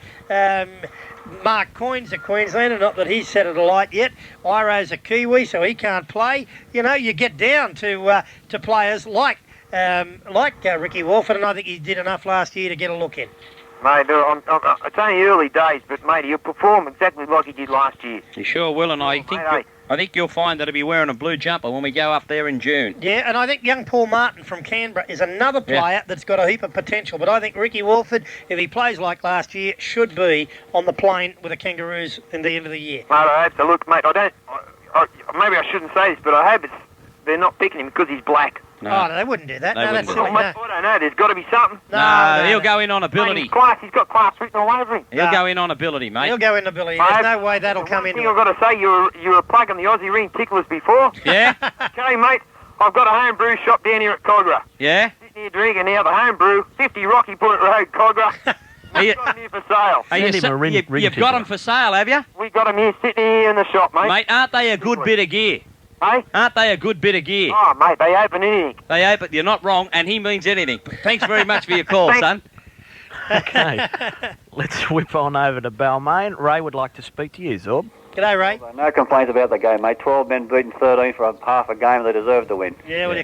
Mark Coyne's a Queenslander, not that he's set it alight yet. Iro's a Kiwi, so he can't play. You know, you get down to players like Ricky Walford, and I think he did enough last year to get a look in. Mate, it's only early days, but, mate, he'll perform exactly like he did last year. He sure will, and I think you'll find that he'll be wearing a blue jumper when we go up there in June. Yeah, and I think young Paul Martin from Canberra is another player that's got a heap of potential. But I think Ricky Walford, if he plays like last year, should be on the plane with the Kangaroos in the end of the year. Mate, I hope so. Look, mate, maybe I shouldn't say this, but I hope they're not picking him because he's black. No. Oh, they wouldn't do that. I don't know. There's got to be something. No, he'll go in on ability. Mate, he's got class written all over him. He'll go in on ability, mate. He'll go in ability. There's no way that'll come in. I've got to say, you were plugging the Aussie ring ticklers before. Yeah? Okay, mate, I've got a home brew shop down here at Cogra. Yeah? Sitting here drinking now the home brew, 50 Rocky Point Road, Cogra. We've got them here for sale. You've got them for sale, have you? We've got them here sitting here in the shop, mate. Mate, aren't they a good bit of gear? Hey? Aren't they a good bit of gear? Oh, mate, they open anything. They open. You're not wrong, and he means anything. Thanks very much for your call, son. Okay, let's whip on over to Balmain. Ray would like to speak to you, Zorb. G'day, Ray. No complaints about the game, mate. 12 men beating 13 for half a game. They deserve to win. Yeah, well, you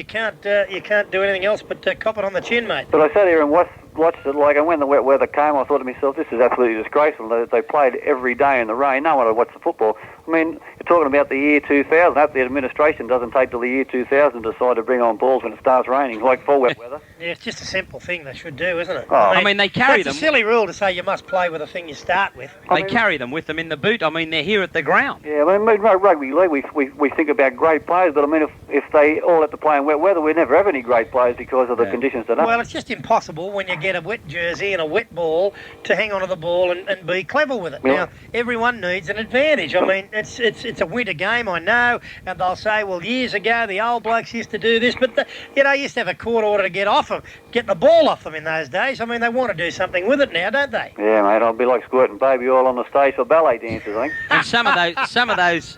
can't do anything else but cop it on the chin, mate. But I sat here and watched watched it, like, and when the wet weather came, I thought to myself, this is absolutely disgraceful. They played every day in the rain. No one would watch the football. I mean, you're talking about the year 2000. I hope the administration doesn't take till the year 2000 to decide to bring on balls when it starts raining, like for wet weather. Yeah, it's just a simple thing they should do, isn't it? Oh. I mean, they carry them. It's a silly rule to say you must play with the thing you start with. They carry them with them in the boot. I mean, they're here at the ground. Yeah, I mean, rugby league, we think about great players, but I mean, if they all have to play in wet weather, we never have any great players because of the conditions that are. Well, it's just impossible when you get a wet jersey and a wet ball to hang onto the ball and be clever with it. Yeah. Now, everyone needs an advantage. I mean, it's a winter game, I know, and they'll say, well, years ago the old blokes used to do this, but used to have a court order to get the ball off them in those days. I mean, they want to do something with it now, don't they? Yeah, mate, I'll be like squirting baby oil on the stage for ballet dancers, I think. And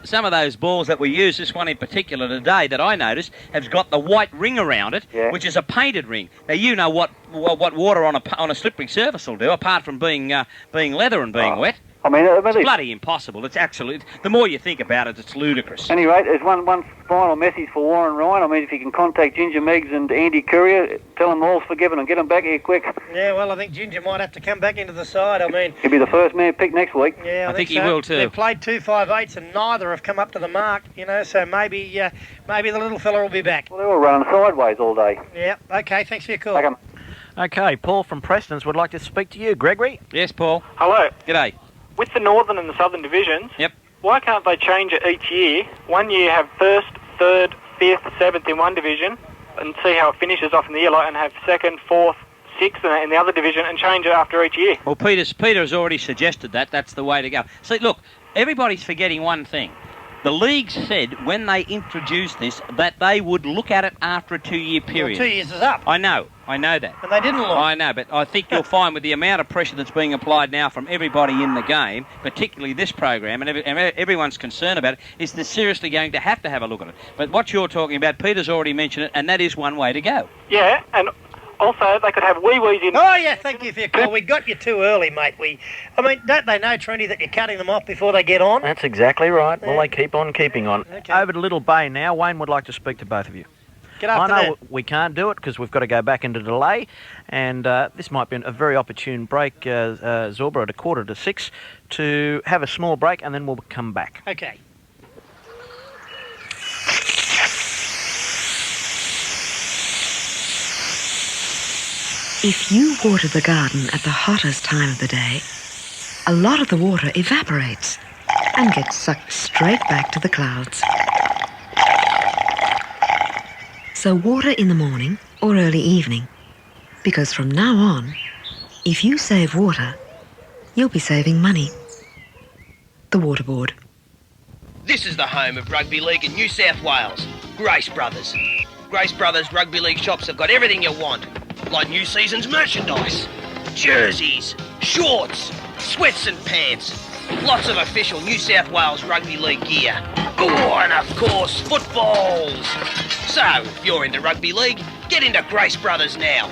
some of those balls that we use, this one in particular today that I noticed, has got the white ring around it, which is a painted ring. Now you know what water on a slippery surface will do, apart from being leather and being wet. I mean, it's bloody impossible. It's actually, the more you think about it, it's ludicrous. Anyway, there's one final message for Warren Ryan. I mean, if you can contact Ginger Meggs and Andy Courier, tell them all's forgiven and get them back here quick. Yeah, well, I think Ginger might have to come back into the side. I mean, he'll be the first man picked next week. Yeah, I think he will too. They've played 2-5-8s and neither have come up to the mark, so maybe the little fella will be back. Well, they're all running sideways all day. Yeah, okay, thanks for your call. Okay, Paul from Preston's would like to speak to you. Gregory? Yes, Paul. Hello. G'day. With the Northern and the Southern divisions, why can't they change it each year? One year have first, third, fifth, seventh in one division and see how it finishes off in the year, and have second, fourth, sixth in the other division and change it after each year. Well, Peter has already suggested that. That's the way to go. See, look, everybody's forgetting one thing. The league said when they introduced this that they would look at it after a 2-year period. Well, 2 years is up. I know that. And they didn't look. I know, but I think you'll find with the amount of pressure that's being applied now from everybody in the game, particularly this program, and everyone's concerned about it, is they're seriously going to have a look at it. But what you're talking about, Peter's already mentioned it, and that is one way to go. Yeah, and also they could have wee-wees in... Oh, yeah, thank you for your call. We got you too early, mate. Don't they know, Trendy, that you're cutting them off before they get on? That's exactly right. Well, they keep on keeping on. Okay. Over to Little Bay now. Wayne would like to speak to both of you. I know we can't do it because we've got to go back into delay, and this might be a very opportune break, Zorba, at 5:45 to have a small break, and then we'll come back. Okay. If you water the garden at the hottest time of the day, a lot of the water evaporates and gets sucked straight back to the clouds. So water in the morning or early evening, because from now on, if you save water, you'll be saving money. The Water Board. This is the home of rugby league in New South Wales, Grace Brothers. Grace Brothers Rugby League shops have got everything you want, like new season's merchandise, jerseys, shorts, sweats and pants, lots of official New South Wales Rugby League gear. Oh, and of course, footballs. So, if you're into rugby league, get into Grace Brothers now.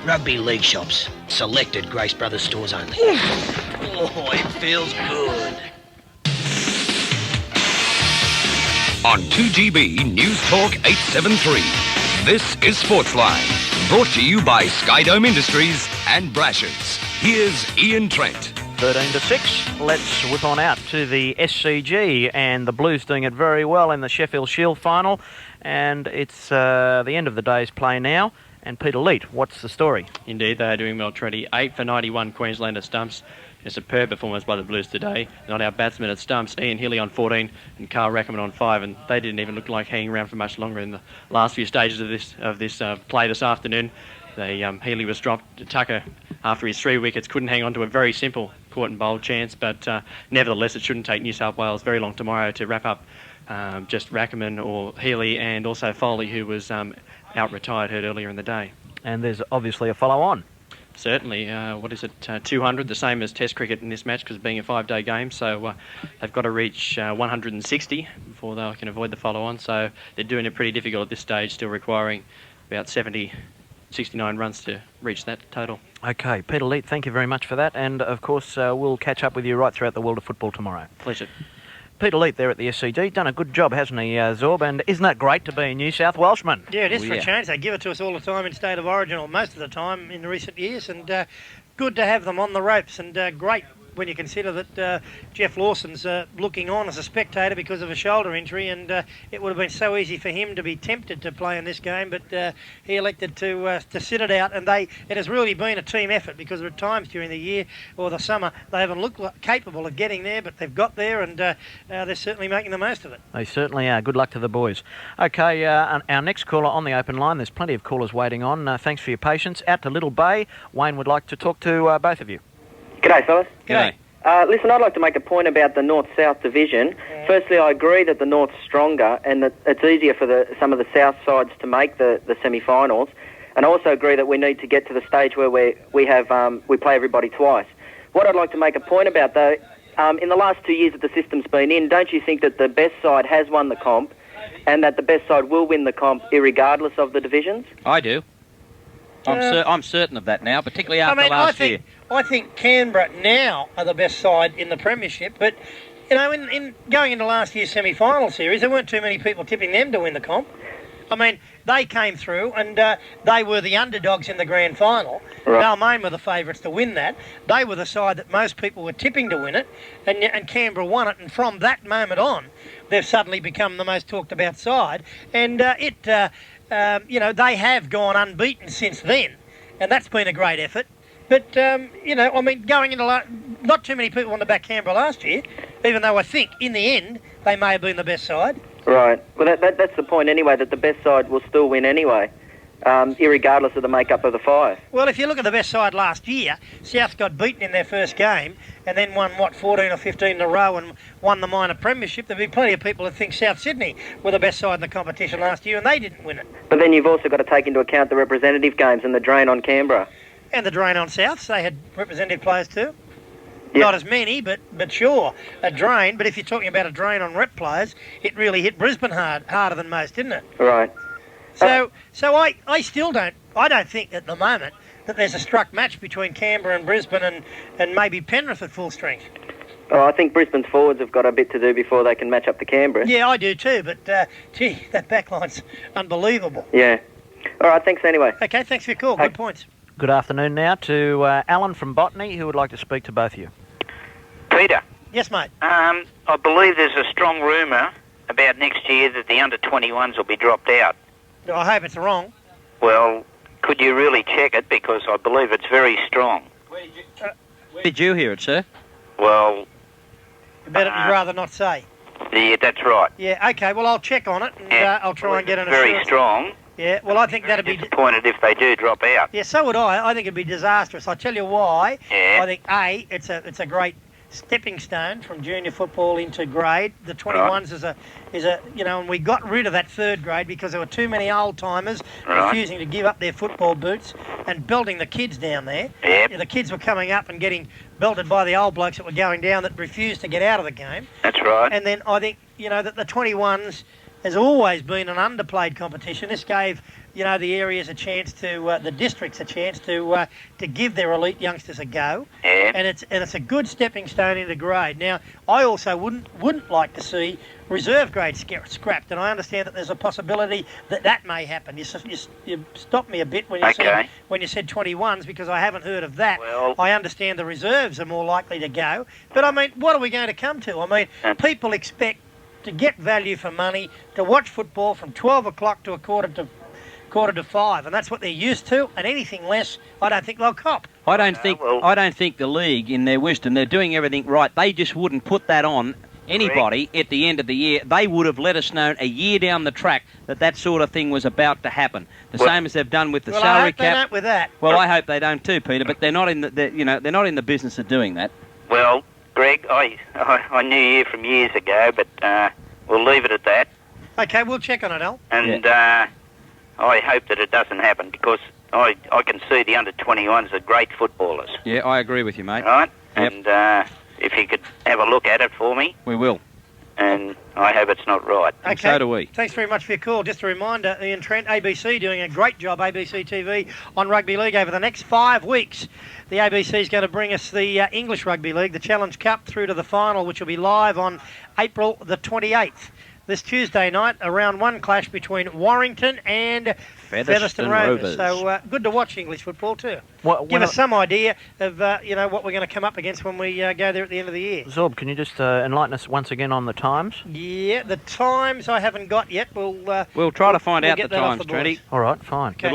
Rugby league shops, selected Grace Brothers stores only. Oh, it feels good. On 2GB News Talk 873, this is Sportsline, brought to you by Skydome Industries and Brashers. Here's Ian Trent. 13-6. Let's whip on out to the SCG, and the Blues doing it very well in the Sheffield Shield final, and it's the end of the day's play now. And Peter Leet, what's the story? Indeed, they are doing well, Treddy. 8 for 91 Queenslander stumps. A superb performance by the Blues today. Not our batsmen at stumps, Ian Healy on 14 and Carl Rackerman on 5, and they didn't even look like hanging around for much longer in the last few stages of this play this afternoon. Healy was dropped to Tucker after his 3 wickets, couldn't hang on to a very simple caught and bowled chance, but nevertheless it shouldn't take New South Wales very long tomorrow to wrap up just Rackerman or Healy, and also Foley, who was out retired, hurt earlier in the day. And there's obviously a follow-on. Certainly. 200, the same as Test cricket in this match, because being a 5-day game, so they've got to reach 160 before they can avoid the follow-on, so they're doing it pretty difficult at this stage, still requiring about 69 runs to reach that total. Okay, Peter Leet, thank you very much for that, and of course we'll catch up with you right throughout the world of football tomorrow. Pleasure. Peter Leet there at the SCG, done a good job, hasn't he, Zorb? And isn't that great to be a New South Welshman? Yeah, it is for a change. They give it to us all the time in State of Origin, or most of the time in recent years, and good to have them on the ropes, and great when you consider that Jeff Lawson's looking on as a spectator because of a shoulder injury, and it would have been so easy for him to be tempted to play in this game, but he elected to sit it out, and it has really been a team effort, because at times during the year or the summer they haven't looked capable of getting there, but they've got there, and they're certainly making the most of it. They certainly are. Good luck to the boys. Okay, our next caller on the open line. There's plenty of callers waiting on. Thanks for your patience. Out to Little Bay. Wayne would like to talk to both of you. G'day, fellas. G'day. Listen, I'd like to make a point about the North-South division. Yeah. Firstly, I agree that the North's stronger and that it's easier for some of the South sides to make the semi-finals. And I also agree that we need to get to the stage where we play everybody twice. What I'd like to make a point about, though, in the last 2 years that the system's been in, don't you think that the best side has won the comp and that the best side will win the comp irregardless of the divisions? I do. I'm certain of that now, particularly after last year. I think Canberra now are the best side in the premiership, but you know, in going into last year's semi-final series, there weren't too many people tipping them to win the comp. I mean, they came through and they were the underdogs in the grand final. Right. Balmain were the favourites to win that. They were the side that most people were tipping to win it, and Canberra won it. And from that moment on, they've suddenly become the most talked about side. And you know, they have gone unbeaten since then, and that's been a great effort. But, you know, I mean, going into not too many people want to back Canberra last year, even though I think, in the end, they may have been the best side. Right. Well, that's the point anyway, that the best side will still win anyway, irregardless of the makeup of the five. Well, if you look at the best side last year, South got beaten in their first game and then won, 14 or 15 in a row and won the minor premiership. There'll be plenty of people that think South Sydney were the best side in the competition last year and they didn't win it. But then you've also got to take into account the representative games and the drain on Canberra. And the drain on South, they had representative players too. Yep. Not as many, but sure, a drain. But if you're talking about a drain on rep players, it really hit Brisbane harder than most, didn't it? Right. So I still don't think at the moment that there's a struck match between Canberra and Brisbane and maybe Penrith at full strength. Oh, I think Brisbane's forwards have got a bit to do before they can match up to Canberra. Yeah, I do too, but gee, that backline's unbelievable. Yeah. All right, thanks anyway. Okay, thanks for your call. Good points. Good afternoon now to Alan from Botany, who would like to speak to both of you. Peter. Yes, mate. I believe there's a strong rumour about next year that the under-21s will be dropped out. I hope it's wrong. Well, could you really check it? Because I believe it's very strong. Where did you hear it, sir? Well... You'd rather not say. Yeah, that's right. Yeah, okay, well, I'll check on it and I'll try and get an assurance. Very strong. Yeah, well, I think that'd be disappointed if they do drop out. Yeah, so would I. I think it'd be disastrous. I'll tell you why. Yeah. I think it's a great stepping stone from junior football into grade. The 21s is a you know, and we got rid of that third grade because there were too many old timers refusing to give up their football boots and belting the kids down there. Yep. Yeah, the kids were coming up and getting belted by the old blokes that were going down that refused to get out of the game. That's right. And then I think, you know, that the 21s has always been an underplayed competition. This gave, you know, the areas a chance to, the districts a chance to give their elite youngsters a go. Yeah. And it's a good stepping stone into grade. Now, I also wouldn't like to see reserve grade scrapped, and I understand that there's a possibility that may happen. You stopped me a bit when you said 21s, because I haven't heard of that. Well, I understand the reserves are more likely to go, but I mean, what are we going to come to? I mean, people expect to get value for money, to watch football from 12 o'clock to a quarter to 5, and that's what they're used to, and anything less, I don't think they'll cop. I don't think the league, in their wisdom, they're doing everything right. They just wouldn't put that on anybody at the end of the year. They would have let us know a year down the track that sort of thing was about to happen. Same as they've done with the salary I hope cap. they don't with that. Well, I hope they don't too, Peter. But they're not in they're not in the business of doing that. Well, Greg, I knew you from years ago, but we'll leave it at that. Okay, we'll check on it, Al. And I hope that it doesn't happen, because I can see the under-21s are great footballers. Yeah, I agree with you, mate. Right? Yep. And if you could have a look at it for me. We will. and I hope it's not right. And so do we. Thanks very much for your call. Just a reminder, Ian Trent, ABC, doing a great job, ABC TV, on Rugby League over the next 5 weeks. The ABC is going to bring us the English Rugby League, the Challenge Cup, through to the final, which will be live on April the 28th. This Tuesday night, a round 1 clash between Warrington and Featherston Rovers. So good to watch English football too. Give us some idea of what we're going to come up against when we go there at the end of the year. Zorb, can you just enlighten us once again on the times? Yeah, the times I haven't got yet. We'll try to find out the times, Trenty. All right, fine. Okay. A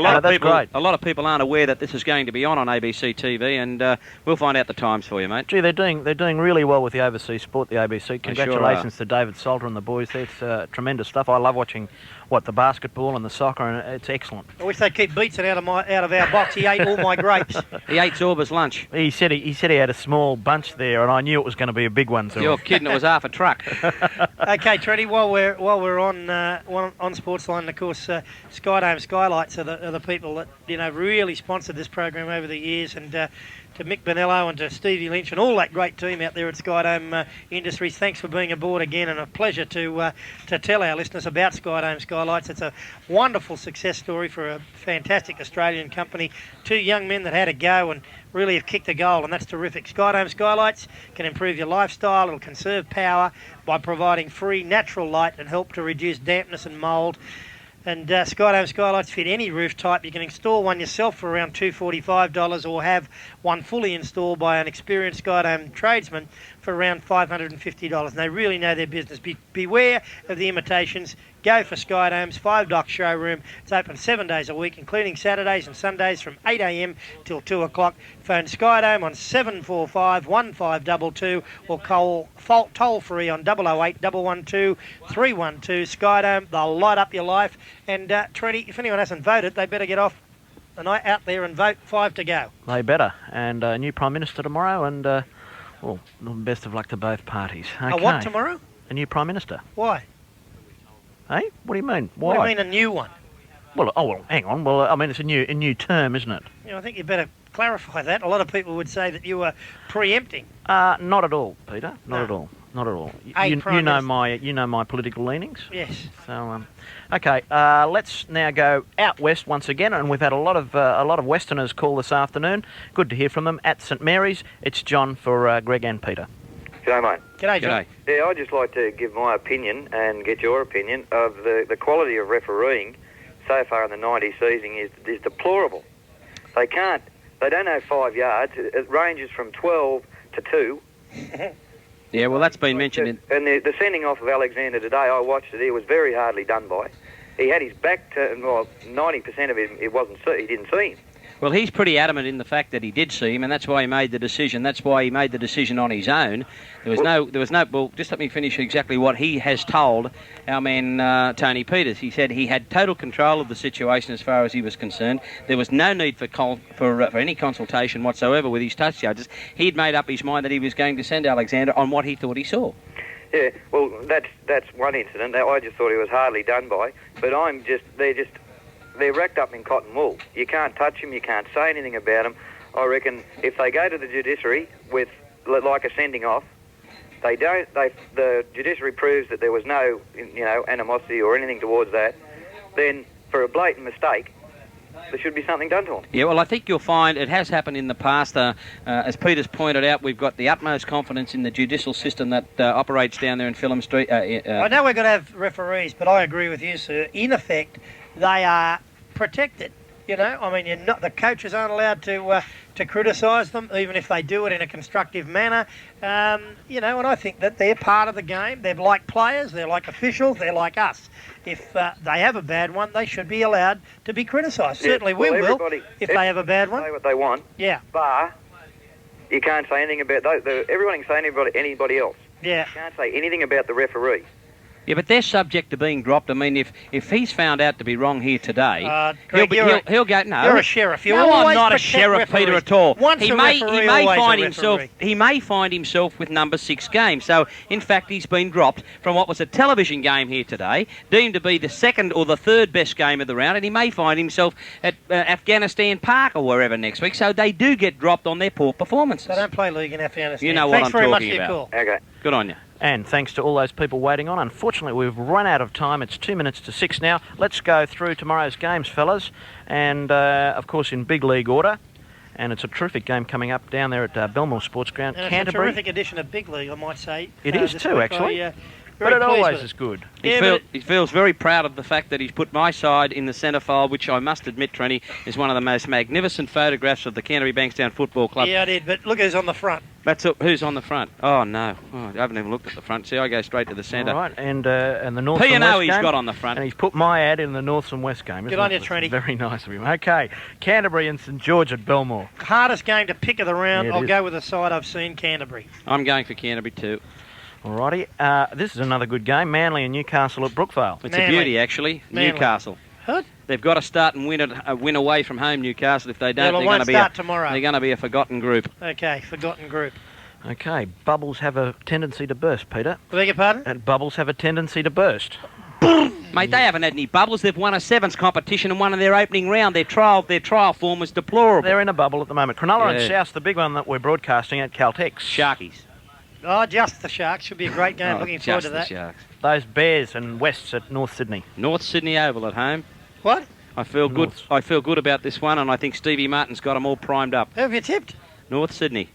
lot of people aren't aware that this is going to be on ABC TV, and we'll find out the times for you, mate. Gee, they're doing really well with the overseas sport, the ABC. Congratulations to David Salter and the boys there. It's tremendous stuff. I love watching the basketball and the soccer, and it's excellent. I wish they'd keep Beatson out of our box. He ate all my grapes. He ate Zorba's lunch. He said he had a small bunch there, and I knew it was going to be a big one. So you're kidding? It was half a truck. Okay, Trenty. While we're on Sportsline, of course, Skydome Skylights are the people that really sponsored this program over the years, and to Mick Bonello and to Stevie Lynch and all that great team out there at Skydome Industries. Thanks for being aboard again, and a pleasure to tell our listeners about Skydome Skylights. It's a wonderful success story for a fantastic Australian company. 2 young men that had a go and really have kicked a goal, and that's terrific. Skydome Skylights can improve your lifestyle. It'll conserve power by providing free natural light and help to reduce dampness and mould. And Skydome Skylights fit any roof type. You can install one yourself for around $245 or have one fully installed by an experienced Skydome tradesman for around $550. And they really know their business. Beware of the imitations. Go for Skydome's 5 Dock showroom. It's open 7 days a week, including Saturdays and Sundays from 8 a.m. till 2 o'clock. Phone Skydome on 745 1522 or call toll free on 008 112 312. Skydome, they'll light up your life. And Trenty, if anyone hasn't voted, they better get off the night out there and vote. 5 to go. They better. And a new Prime Minister tomorrow, and best of luck to both parties. Okay. A what tomorrow? A new Prime Minister. Why? Hey, what do you mean? Why? What do you mean a new one? Well, hang on. Well, I mean, it's a new term, isn't it? I think you better clarify that. A lot of people would say that you were preempting. Not at all, Peter. Not at all. You know my political leanings. Yes. So, okay. Let's now go out west once again, and we've had a lot of Westerners call this afternoon. Good to hear from them at St Mary's. It's John for Greg and Peter. G'day, mate. G'day, John. Yeah, I'd just like to give my opinion and get your opinion of the quality of refereeing so far in the 90 season is deplorable. They don't have 5 yards. It ranges from 12 to 2. Yeah, well, that's been mentioned. And the sending off of Alexander today, I watched it. It was very hardly done by. He had his back to, 90% of him, he didn't see him. Well, he's pretty adamant in the fact that he did see him, and that's why he made the decision. That's why he made the decision on his own. There was no. Well, just let me finish exactly what he has told our man Tony Peters. He said he had total control of the situation as far as he was concerned. There was no need for any consultation whatsoever with his touch judges. He'd made up his mind that he was going to send Alexander on what he thought he saw. Yeah, well, that's one incident. I just thought he was hardly done by. But they're wrapped up in cotton wool. You can't touch them. You can't say anything about them. I reckon if they go to the judiciary with like a sending off, the judiciary proves that there was no animosity or anything towards that. Then for a blatant mistake, there should be something done to them. Yeah, well, I think you'll find it has happened in the past. As Peter's pointed out, we've got the utmost confidence in the judicial system that operates down there in Fulham Street. I know we're going to have referees, but I agree with you, sir. In effect, they are protected. The coaches aren't allowed to criticise them, even if they do it in a constructive manner. And I think that they're part of the game. They're like players, they're like officials, they're like us. If they have a bad one, they should be allowed to be criticised. Yeah, Certainly we will, if they have a bad one. Say what they want. Yeah. But you can't say anything about everyone can say anybody else. Yeah. You can't say anything about the referee. Yeah, but they're subject to being dropped. I mean, if he's found out to be wrong here today, Greg, he'll go. No, you're a sheriff. You no, always I'm not a protect sheriff, referees. Peter, at all. Once He a may referee, always find a himself. referee. He may find himself with number 6 game. So, in fact, he's been dropped from what was a television game here today, deemed to be the second or the third best game of the round, and he may find himself at Afghanistan Park or wherever next week. So they do get dropped on their poor performances. They don't play league in Afghanistan. You know Thanks what I'm very talking much for about. your call. Okay. Good on you. And thanks to all those people waiting on. Unfortunately, we've run out of time. It's 2 minutes to 6 now. Let's go through tomorrow's games, fellas. And, of course, in big league order. And it's a terrific game coming up down there at Belmore Sports Ground, And Canterbury. it's a terrific edition of big league, I might say. It is too, actually. But very it pleased always with is good. He feels very proud of the fact that he's put my side in the centre file, which I must admit, Trenny, is one of the most magnificent photographs of the Canterbury Bankstown Football Club. Yeah, I did, but look who's on the front. Who's on the front? Oh, no. Oh, I haven't even looked at the front. See, I go straight to the centre. All right, and the North and P&O West he's game, got on the front. And he's put my ad in the North and West game. Good on you, Trenny. Very nice of him. Okay, Canterbury and St George at Belmore. Hardest game to pick of the round. Yeah, I'll is. go with the side I've seen, Canterbury. I'm going for Canterbury too. Alrighty, this is another good game. Manly and Newcastle at Brookvale. It's a beauty, actually. Manly. Newcastle. What? They've got to start and win away from home, Newcastle. If they don't, Well, it they're won't going to be start tomorrow. They're going to be a forgotten group. Okay, forgotten group. Okay, bubbles have a tendency to burst, Peter. Beg your pardon? And bubbles have a tendency to burst. Mate, they haven't had any bubbles. They've won a sevens competition and won in their opening round. Their trial form was deplorable. They're in a bubble at the moment. Cronulla and Yeah. South, the big one that we're broadcasting at Caltex. Sharkies. Oh, just the Sharks. Should be a great game. Looking forward to that. Sharks. Those Bears and Wests at North Sydney. North Sydney Oval at home. What? I feel good. I feel good about this one, and I think Stevie Martin's got them all primed up. Who have you tipped? North Sydney.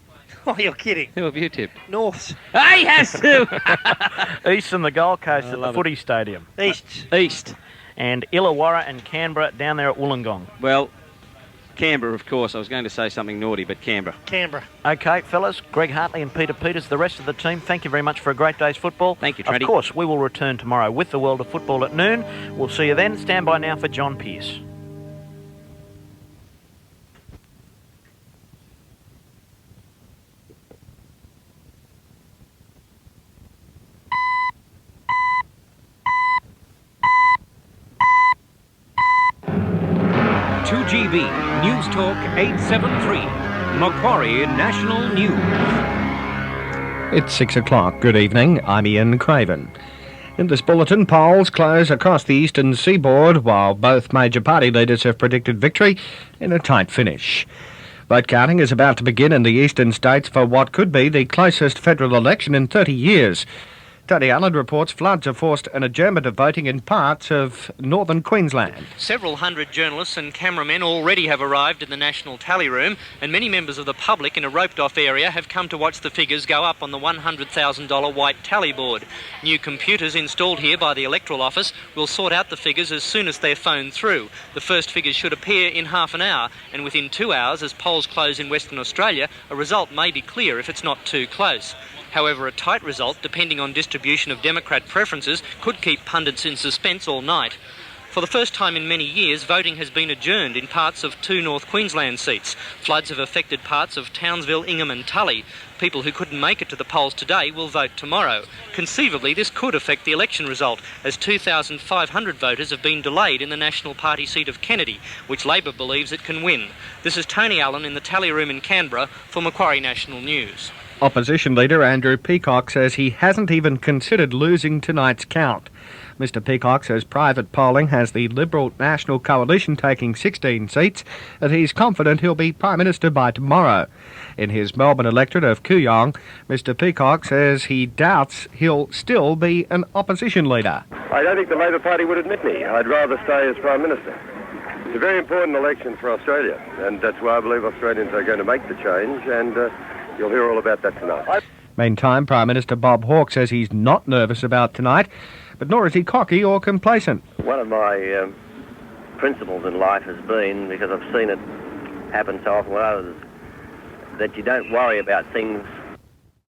Oh, you're kidding. Who have you tipped? Norths. He has to. East and the Gold Coast at the Footy Stadium. East. And Illawarra and Canberra down there at Wollongong. Well, Canberra, of course. I was going to say something naughty, but Canberra. Canberra. Okay, fellas, Greg Hartley and Peter Peters, the rest of the team, thank you very much for a great day's football. Thank you, Trenty. Of course, we will return tomorrow with the World of Football at noon. We'll see you then. Stand by now for John Pearce. GB News Talk 873, Macquarie National News. It's 6 o'clock. Good evening. I'm Ian Craven. In this bulletin, polls close across the eastern seaboard while both major party leaders have predicted victory in a tight finish. Vote counting is about to begin in the eastern states for what could be the closest federal election in 30 years. Tony Allen reports floods have forced an adjournment of voting in parts of northern Queensland. Several hundred journalists and cameramen already have arrived in the National Tally Room, and many members of the public in a roped-off area have come to watch the figures go up on the $100,000 white tally board. New computers installed here by the Electoral Office will sort out the figures as soon as they're phoned through. The first figures should appear in half an hour, and within 2 hours, as polls close in Western Australia, a result may be clear if it's not too close. However, a tight result, depending on distribution of Democrat preferences, could keep pundits in suspense all night. For the first time in many years, voting has been adjourned in parts of 2 North Queensland seats. Floods have affected parts of Townsville, Ingham and Tully. People who couldn't make it to the polls today will vote tomorrow. Conceivably, this could affect the election result, as 2,500 voters have been delayed in the National Party seat of Kennedy, which Labor believes it can win. This is Tony Allen in the Tally Room in Canberra for Macquarie National News. Opposition leader Andrew Peacock says he hasn't even considered losing tonight's count. Mr Peacock says private polling has the Liberal National Coalition taking 16 seats, and he's confident he'll be Prime Minister by tomorrow. In his Melbourne electorate of Kooyong, Mr Peacock says he doubts he'll still be an opposition leader. I don't think the Labor Party would admit me. I'd rather stay as Prime Minister. It's a very important election for Australia, and that's why I believe Australians are going to make the change, and you'll hear all about that tonight. Meantime, Prime Minister Bob Hawke says he's not nervous about tonight, but nor is he cocky or complacent. One of my principles in life has been, because I've seen it happen so often with others, that you don't worry about things